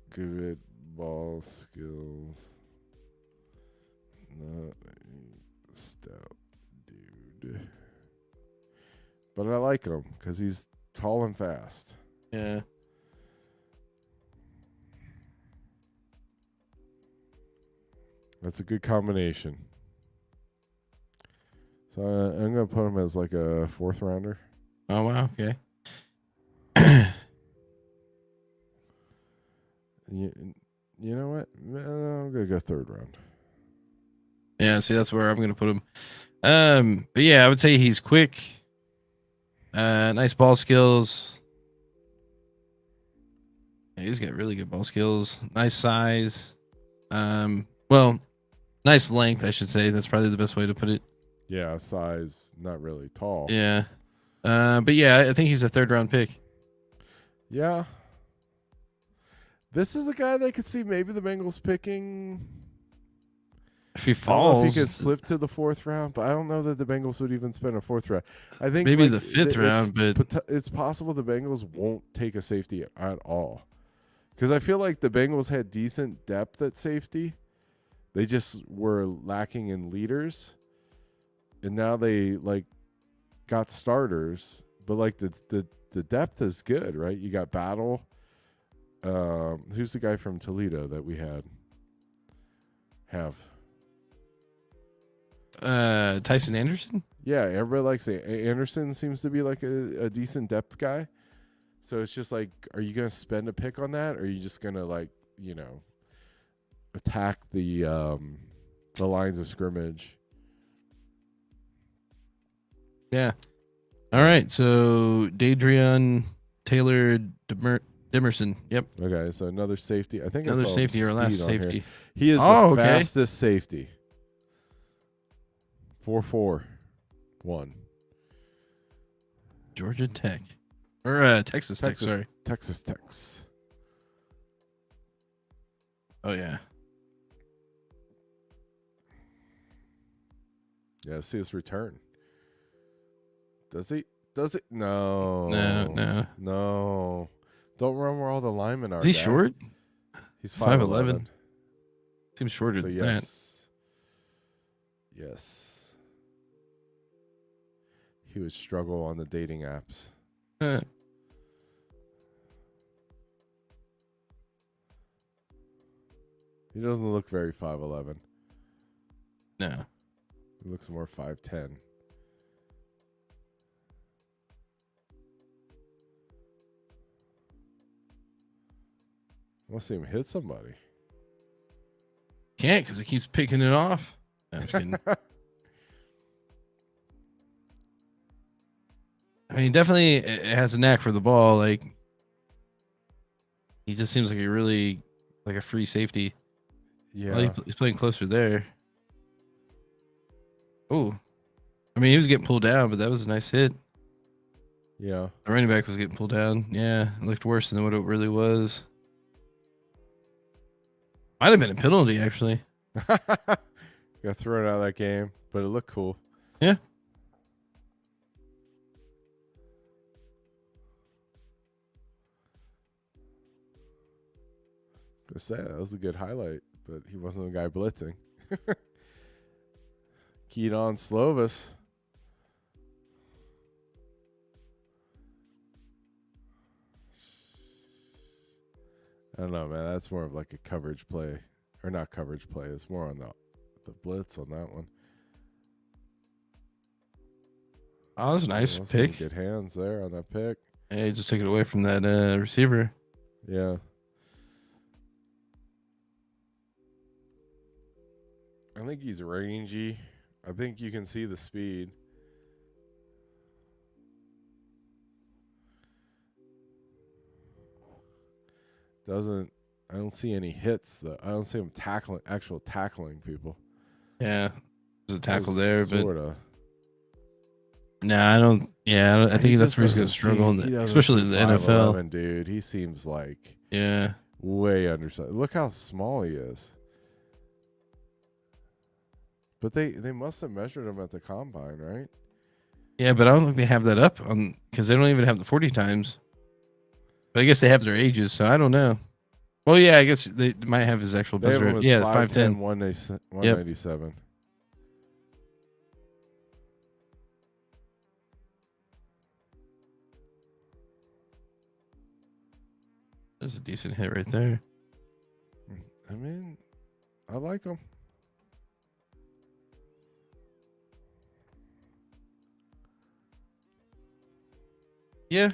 Good ball skills. Not a stout dude. But I like him because he's tall and fast. Yeah. That's a good combination. So I'm going to put him as like a fourth rounder. Oh, wow. Okay. You know what? I'm going to go third round. Yeah, see, that's where I'm going to put him. But yeah, I would say he's quick. Nice ball skills. Yeah, he's got really good ball skills. Nice size. Well, nice length, I should say. That's probably the best way to put it. Yeah, size, not really tall. Yeah. But yeah, I think he's a third round pick. Yeah. This is a guy that could see maybe the Bengals picking. If he I don't know falls, if he could slip to the fourth round, but I don't know that the Bengals would even spend a fourth round. I think maybe like, the fifth round, but it's possible the Bengals won't take a safety at all. Because I feel like the Bengals had decent depth at safety. They just were lacking in leaders. And now they like got starters, but like the depth is good, right? You got Battle. Who's the guy from Toledo that we have? Tyson Anderson? Yeah, everybody likes it. Anderson seems to be like a decent depth guy. So it's just like, are you going to spend a pick on that? Or are you just going to like, attack the lines of scrimmage? Yeah. All right. So Dadrian Taylor Demerson. Yep. Okay, so another safety. I think Another safety or last safety. Here. He is the fastest safety. 4.41. Georgia Tech. Or Texas Tech, sorry. Texas Tech. Oh, yeah. Yeah, see his return. Does he? No. No. Don't run where all the linemen are. Is he short? He's 5'11". Seems shorter than that. Yes. He would struggle on the dating apps. He doesn't look very 5'11". No. He looks more 5'10". I want to see him hit somebody. Can't because he keeps picking it off. No, I'm just kidding. I mean, definitely has a knack for the ball. Like, he just seems like a really like a free safety. Yeah. Well, he's playing closer there. Oh, I mean, he was getting pulled down, but that was a nice hit. Yeah. The running back was getting pulled down. Yeah, it looked worse than what it really was. Might have been a penalty, actually. Got thrown out of that game, but it looked cool. Yeah. Just say that was a good highlight, but he wasn't the guy blitzing. Keaton Slovis. I don't know, man. That's more of like a coverage play, or not coverage play. It's more on the blitz on that one. Oh, that was a nice Some pick. good hands there on that pick. Yeah, he just took it away from that receiver. Yeah. I think he's rangy. I think you can see the speed. I don't see any hits though. I don't see him tackling people. Yeah, there's a tackle there, but sorta. I don't. Yeah, I think that's where he's going to struggle, especially in the 5'11", dude. He seems like yeah, way undersized. Look how small he is. But they must have measured him at the combine, right? yeah, but I don't think they have that up on because they don't even have the 40 times. But I guess they have their ages, so I don't know. Well, yeah, I guess they might have his actual buzz rate. Yeah, 5'10", 197. Yep. That's a decent hit right there. I mean, I like him. Yeah.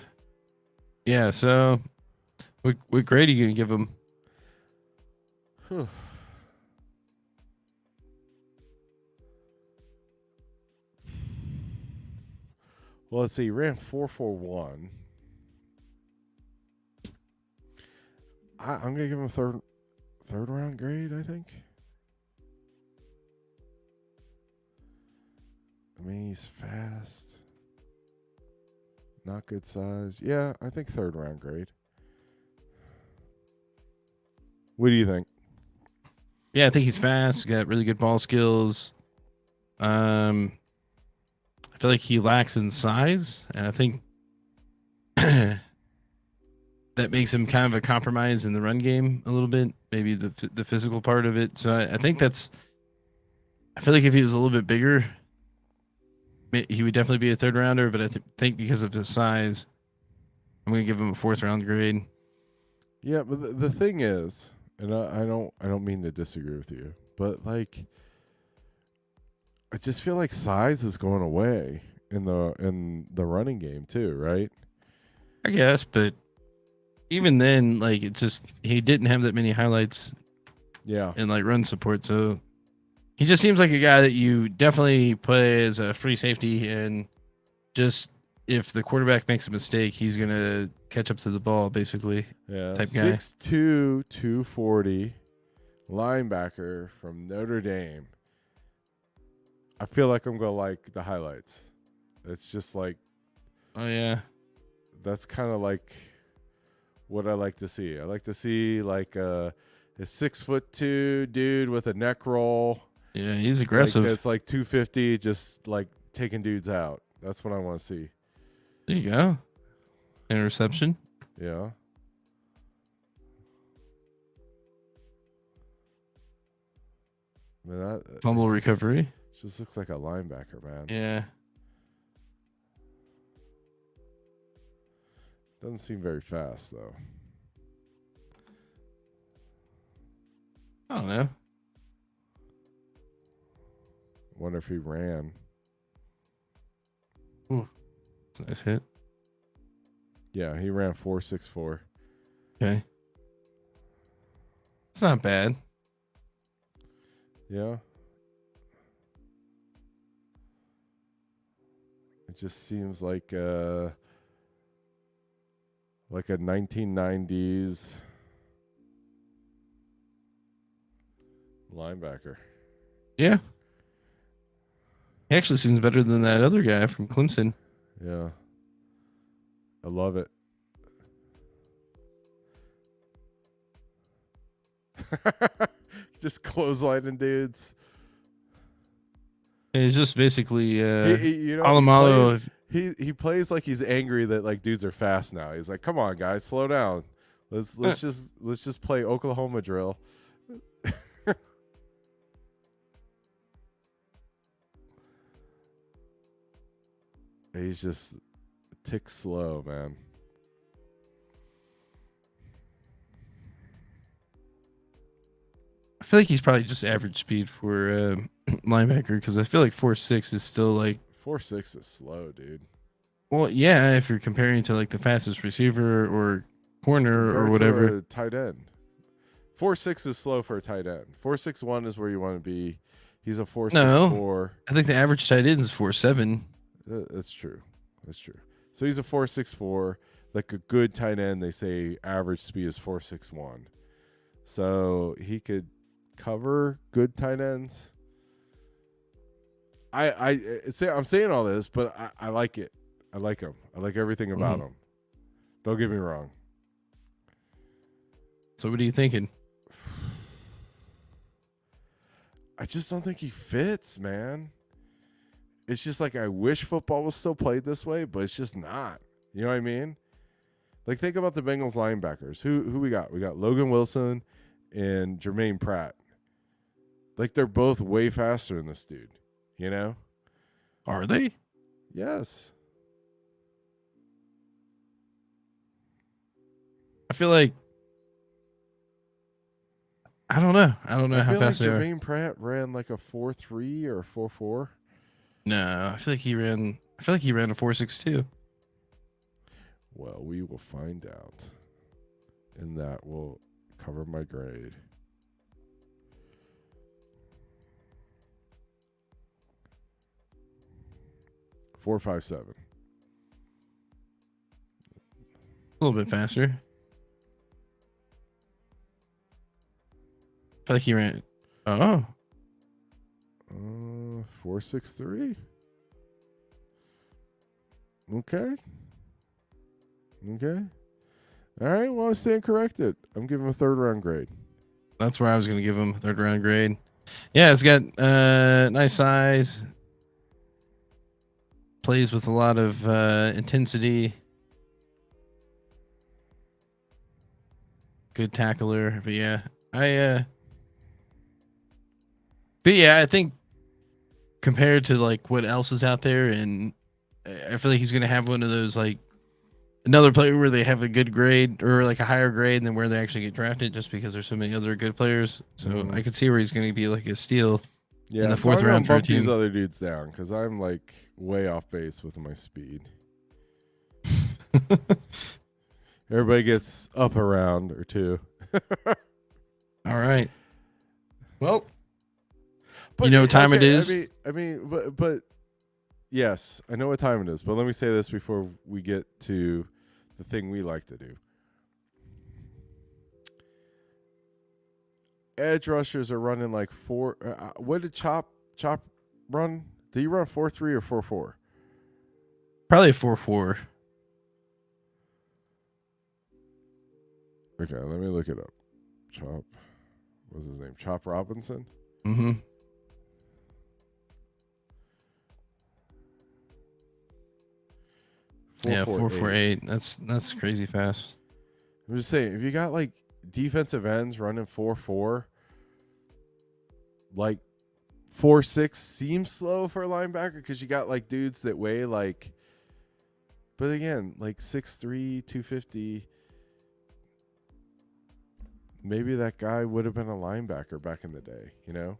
Yeah, so what grade are you going to give him? Well, let's see. He ran 4.41. I'm going to give him a third round grade, I think. I mean, he's fast. Not good size. Yeah, I think third round grade. What do you think? Yeah, I think he's fast. Got really good ball skills. I feel like he lacks in size, and I think that makes him kind of a compromise in the run game a little bit. Maybe the physical part of it. So I think that's. I feel like if he was a little bit bigger, he would definitely be a third rounder. But I think because of his size, I'm going to give him a fourth round grade. Yeah, but the thing is, and I don't mean to disagree with you, but like, I just feel like size is going away in the running game too, right? I guess, but even then, like he didn't have that many highlights. Yeah, and like run support, so he just seems like a guy that you definitely play as a free safety, and just if the quarterback makes a mistake, he's gonna catch up to the ball, basically. Yeah, type guy. 6'2", 240, linebacker from Notre Dame. I feel like I'm gonna like the highlights. It's just like, Oh yeah, that's kind of like what I like to see. I like to see like a 6'2" dude with a neck roll. yeah, he's aggressive. Like, that's like 250, just like taking dudes out. That's what I want to see. There you go. Interception. Yeah. I mean, that Fumble recovery. Just looks like a linebacker, man. Yeah. Doesn't seem very fast though. I don't know. Wonder if he ran. Ooh, that's a nice hit. Yeah, he ran 4.64. Okay. It's not bad. Yeah. It just seems like a 1990s linebacker. Yeah. He actually seems better than that other guy from Clemson. Yeah. I love it. Just clotheslining dudes. It's just basically He plays like he's angry that like dudes are fast now. He's like, "Come on, guys, slow down. Let's just play Oklahoma drill." He's just tick slow, man. I feel like he's probably just average speed for linebacker because I feel like 4.6 is still like 4.6 is slow, dude. well, yeah, if you're comparing to like the fastest receiver or corner or whatever. To a tight end. 4.6 is slow for a tight end. 4.61 is where you want to be. He's a 4.64. No, I think the average tight end is 4.7. That's true. That's true. So he's a 4.64. Like a good tight end, they say average speed is 4.61. So he could cover good tight ends. I'm saying all this, but I like it. I like him. I like everything about him. Don't get me wrong. So what are you thinking? I just don't think he fits, man. It's just like I wish football was still played this way, but it's just not. You know what I mean? Like think about the Bengals linebackers. Who we got? We got Logan Wilson and Jermaine Pratt. Like they're both way faster than this dude. You know? Are they? Yes. I feel like I don't know. I don't know how fast they are. Jermaine Pratt ran like a 4.3 or a 4.4. No, I feel like he ran a 4.62. Well, we will find out. And that will cover my grade. Four, 5.7. A little bit faster. I feel like he ran. Oh. 4.63. Okay. All right. Well, I stand corrected. I'm giving him a 3rd round grade. That's where I was going to give him a 3rd round grade. Yeah, it's got nice size. Plays with a lot of intensity. Good tackler. But yeah, I think compared to like what else is out there, and I feel like he's going to have one of those like another player where they have a good grade or like a higher grade than where they actually get drafted just because there's so many other good players. So I could see where he's going to be like a steal in the 4th round for a team. These other dudes down because I'm like way off base with my speed. Everybody gets up a round or two. All right. Well, but you know what time it is? I mean, but yes, I know what time it is. But let me say this before we get to the thing we like to do. Edge rushers are running like 4. What did Chop run? Did he run 4.3 or 4.4? Probably a 4.4. Okay, let me look it up. Chop. What's his name? Chop Robinson? Mm-hmm. Yeah, 4.48. That's crazy fast. I'm just saying, if you got like defensive ends running 4.4, like 4.6 seems slow for a linebacker because you got like dudes that weigh like But again, like 6'3", 250. Maybe that guy would have been a linebacker back in the day, you know?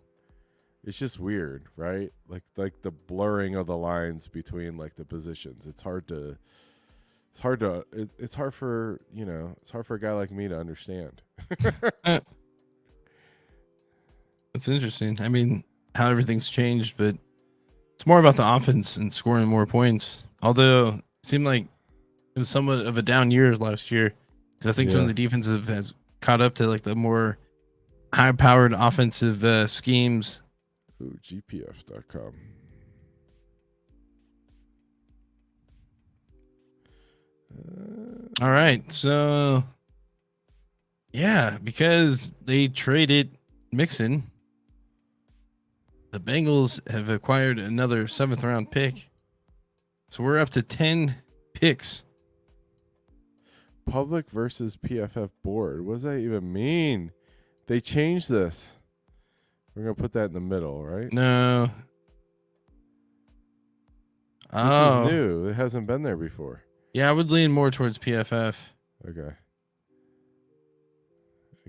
It's just weird, right? Like the blurring of the lines between like the positions. It's hard for a guy like me to understand. Uh, That's interesting. I mean, how everything's changed, but it's more about the offense and scoring more points. Although it seemed like it was somewhat of a down year last year because I think some of Yeah. the defensive has caught up to like the more high-powered offensive schemes. Ooh, gpf.com. All right, so yeah, because they traded Mixon, the Bengals have acquired another 7th-round pick, so we're up to 10 picks. Public versus PFF board. What does that even mean? They changed this. We're going to put that in the middle, right? No. This is Oh, new. It hasn't been there before. yeah, I would lean more towards PFF. Okay.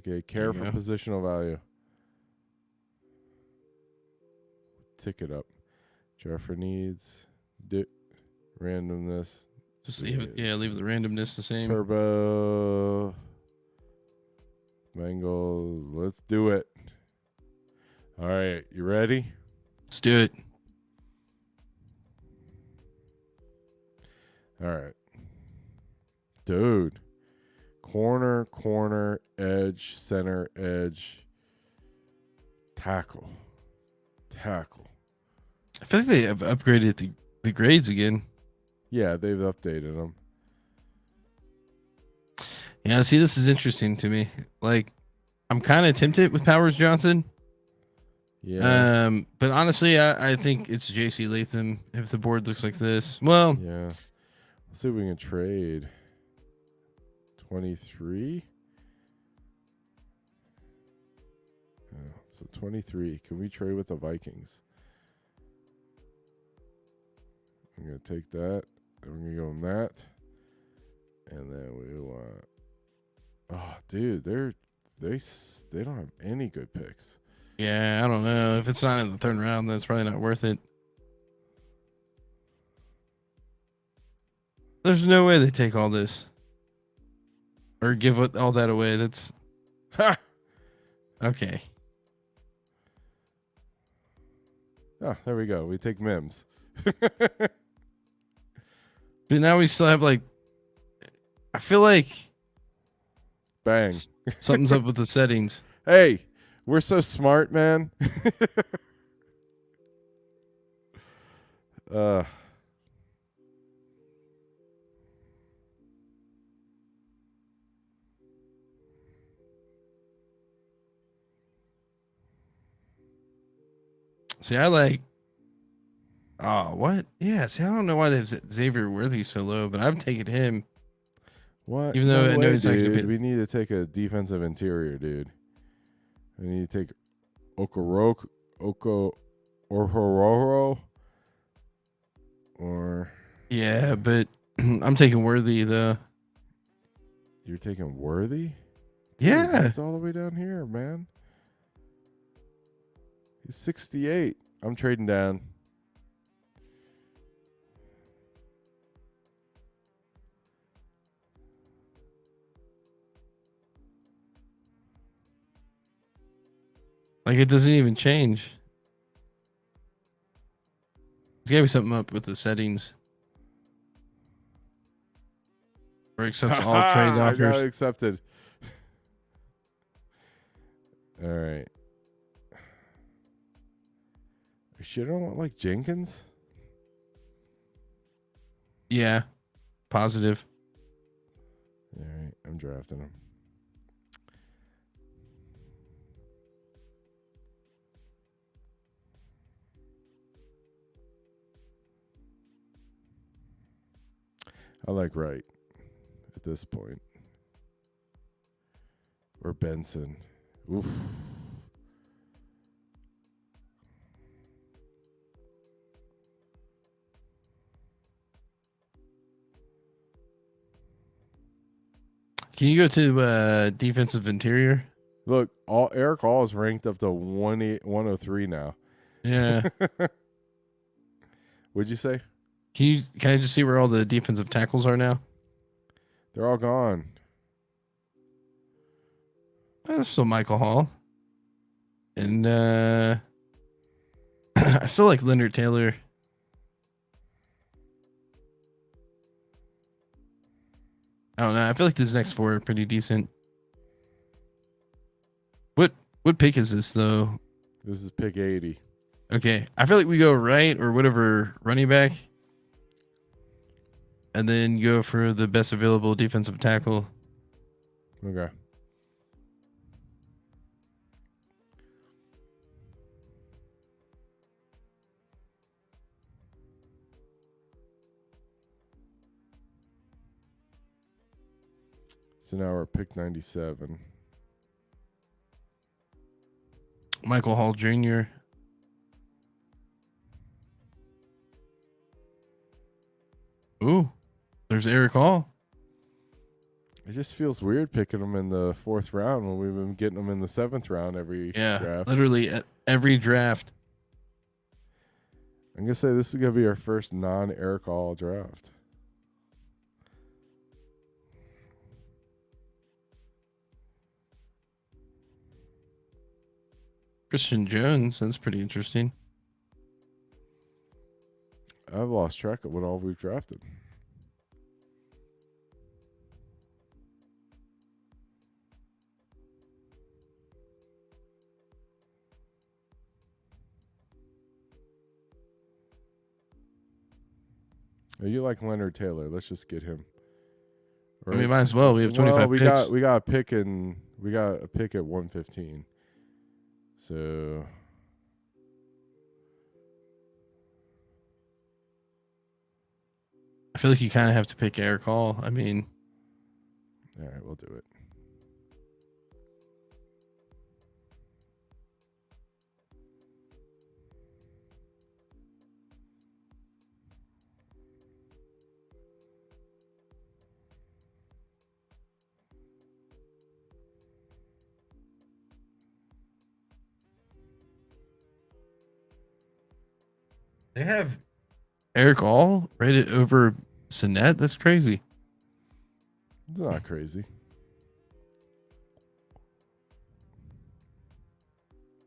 There Care you for go. positional value. Tick it up. Jeffrey needs randomness. Just leave the randomness the same. Turbo. Bengals. Let's do it. All right. You ready? Let's do it. All right. Dude. Corner, edge, center, edge, tackle. I feel like they have upgraded the grades again. Yeah, they've updated them. Yeah, see, this is interesting to me. Like, I'm kind of tempted with Powers Johnson. Yeah. But honestly, I think it's JC Latham if the board looks like this. Well, Yeah. Let's see if we can trade. 23. So 23. Can we trade with the Vikings? I'm going to take that. And we're going to go on that. And then we want. Oh, dude, they don't have any good picks. yeah, I don't know. If it's not in the 3rd round, that's probably not worth it. There's no way they take all this or give all that away. That's okay. Oh, there we go. We take Mims. But now we still have like, I feel like Bang. something's up with the settings. Hey, we're so smart, man. See, I like. Oh, what? Yeah. See, I don't know why they have Xavier Worthy so low, but I'm taking him. What? Even though No I know way, he's not gonna dude. be- We need to take a defensive interior, dude. We need to take Okororo, or Yeah, but I'm taking Worthy though. you're taking Worthy? Dude, Yeah. he's all the way down here, man. He's 68. I'm trading down. Like it doesn't even change. There's gotta be something up with the settings. Or accepts all trade I got offers. accepted. All right. Shit, I don't want like Jenkins. Yeah. Positive. All right, I'm drafting him. I like Wright at this point. Or Benson. Oof. Can you go to defensive interior? Look, Eric All is ranked up to 103 now. Yeah. What'd you say? Can I just see where all the defensive tackles are now? They're all gone. There's still Michael Hall. And I still like Leonard Taylor. I don't know. I feel like these next four are pretty decent. What pick is this though? This is pick 80. Okay. I feel like we go right or whatever running back. And then go for the best available defensive tackle. Okay. So now we're at pick 97. Michael Hall Jr. Ooh, there's Eric Hall. It just feels weird picking them in the 4th round when we've been getting them in the 7th round every draft. Literally at every draft. I'm going to say this is going to be our first non-Eric Hall draft. Christian Jones, that's pretty interesting. I've lost track of what all we've drafted. Oh, you like Leonard Taylor? Let's just get him. Or, I mean, might as well. We have 25 picks. We got a pick at 115. So I feel like you kind of have to pick Eric Hall. I mean, all right, we'll do it. they have Eric Hall rated over Sinet. That's crazy. It's not crazy.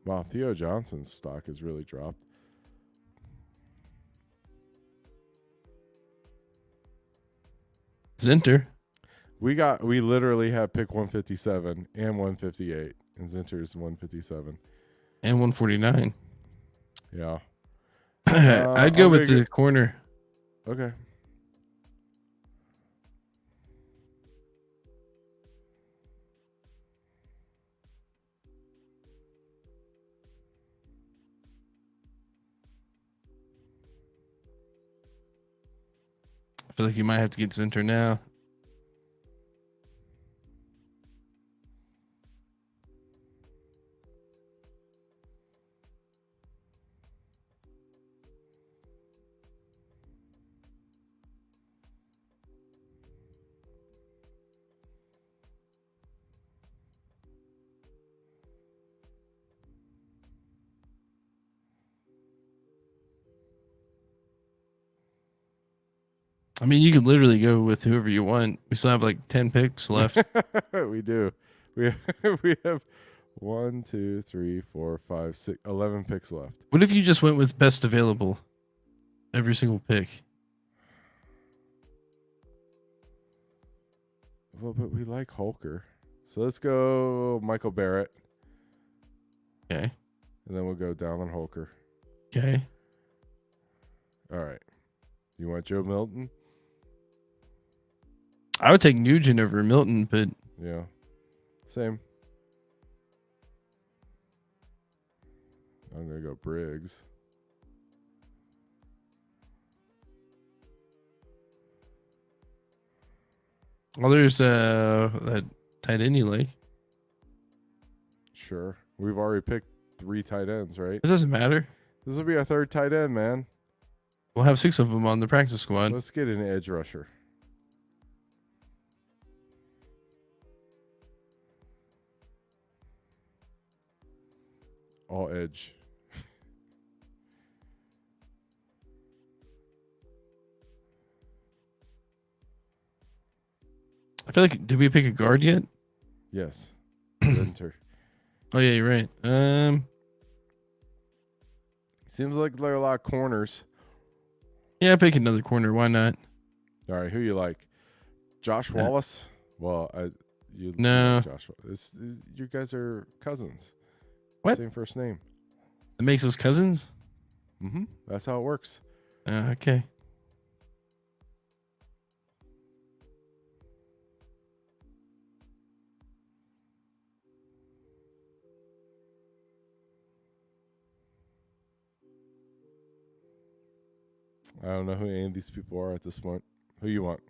Wow, Theo Johnson's stock has really dropped. Zinter. We literally have pick 157 and 158, and Zinter's 157 and 149. Yeah. I'd go with the corner. Okay. I feel like you might have to get Zinter now. I mean, you could literally go with whoever you want. We still have like 10 picks left. We do. We have 1, 2, 3, 4, 5, 6, 11 picks left. What if you just went with best available? Every single pick. Well, but we like Holker. So let's go Michael Barrett. Okay. And then we'll go down on Holker. Okay. All right. You want Joe Milton? I would take Nugent over Milton, but yeah, same. I'm gonna go Briggs. well, there's that tight end you like. Sure, we've already picked 3 tight ends, right? It doesn't matter. This will be our 3rd tight end, man. We'll have 6 of them on the practice squad. Let's get an edge rusher. all edge. I feel like, did we pick a guard yet? Yes. Winter. Oh yeah, you're right. Seems like there are a lot of corners. Yeah, pick another corner. Why not? All right, who you like? Josh Wallace? Well, you No. like Josh. You guys are cousins. What? Same first name. It makes us cousins? Mm-hmm. That's how it works. Okay. I don't know who any of these people are at this point. Who you want?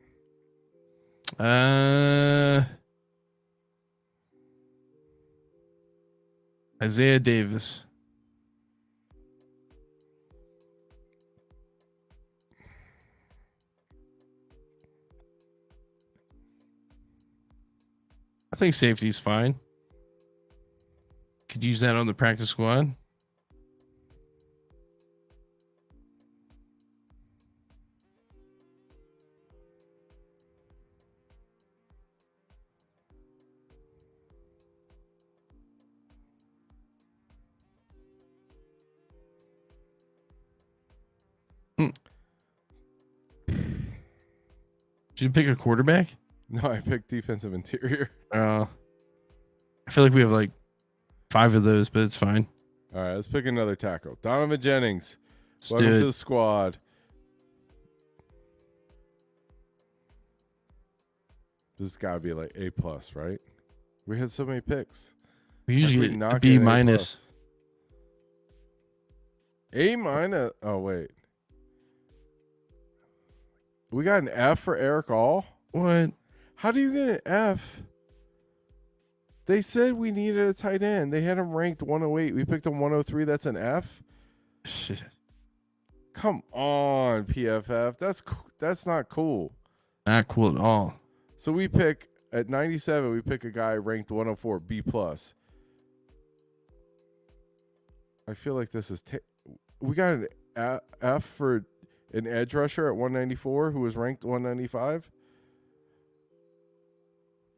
Isaiah Davis. I think safety's fine. Could use that on the practice squad. Did you pick a quarterback? No, I picked defensive interior. I feel like we have like 5 of those, but it's fine. All right, let's pick another tackle. Donovan Jennings. Let's Welcome do to it. the squad. This has got to be like A+, right? We had so many picks. We How usually could we get not a B get an minus. A minus. Oh, wait. We got an F for Eric All? What? How do you get an F? They said we needed a tight end. They had him ranked 108. We picked him 103. That's an F? Shit. Come on, PFF. That's not cool. Not cool at all. So we pick at 97. We pick a guy ranked 104, B+. I feel like this is. We got an F for an edge rusher at 194 who was ranked 195.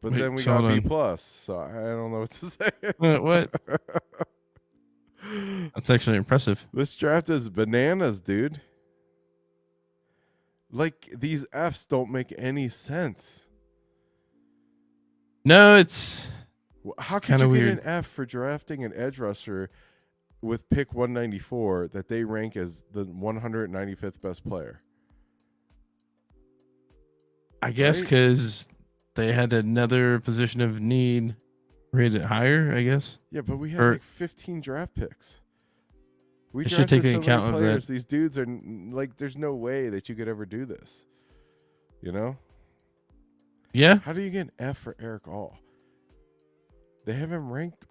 But Wait, then we so got hold B+. on. So I don't know what to say. What? That's actually impressive. This draft is bananas, dude. Like, these Fs don't make any sense. No, it's How could kinda you weird. get an F for drafting an edge rusher with pick 194 that they rank as the 195th best player? I guess Right? because they had another position of need rated higher, I guess. Yeah, but we had Or- like 15 draft picks. We It should drafted take so into account many of that. players. These dudes are like, there's no way that you could ever do this. You know? Yeah. How do you get an F for Eric All? They have him ranked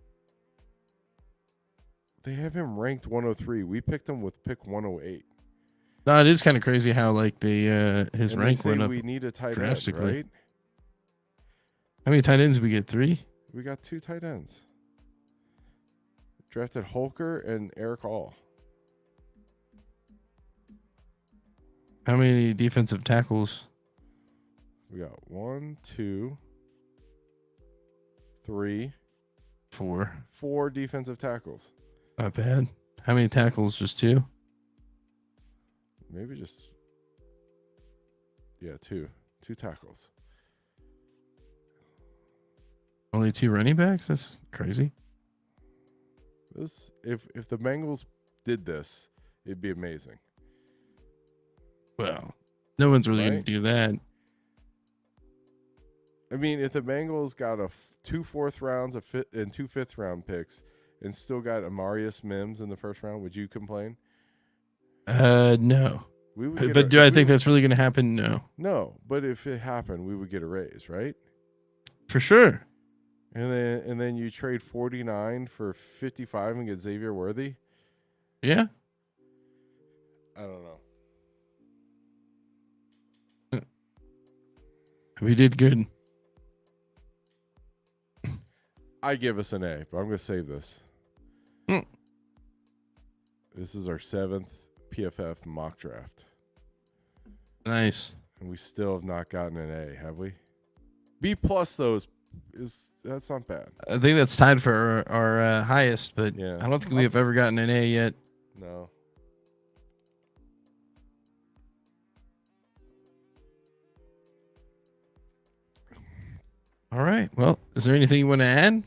103. We picked him with pick 108. No, it is kind of crazy how like the his And they rank say went up we need a tight end, drastically. right? How many tight ends did we get? 3? We got 2 tight ends. Drafted Holker and Eric All. How many defensive tackles? We got 1, 2, 3, 4. 4 defensive tackles. Not bad. How many tackles? Just 2? Maybe just 2. 2 tackles. Only 2 running backs? That's crazy. This if the Bengals did this, it'd be amazing. Well, no one's really going Right? to do that. I mean, if the Bengals got 2 4th rounds and 2 5th round picks and still got Amarius Mims in the first round, would you complain? No. We would But do I think that's really going to happen? No. No, but if it happened, we would get a raise, right? For sure. And then you trade 49 for 55 and get Xavier Worthy? Yeah. I don't know. We did good. I give us an A, but I'm going to save this. This is our 7th PFF mock draft. Nice. And we still have not gotten an A, have we? B plus though that's not bad. I think that's tied for our highest, but Yeah. I don't think we have ever gotten an A yet. No. All right. Well, is there anything you want to add?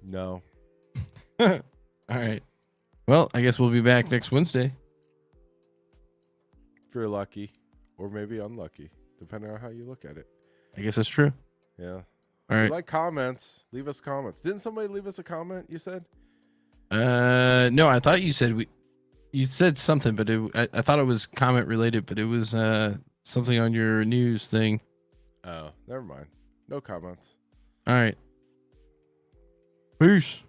No. All right. Well, I guess we'll be back next Wednesday. If you're lucky, or maybe unlucky, depending on how you look at it. I guess that's true. Yeah. All If you right. like comments, leave us comments. Didn't somebody leave us a comment, you said? No, I thought you said you said something, but I thought it was comment related, but it was something on your news thing. Oh, never mind. No comments. All right. Peace.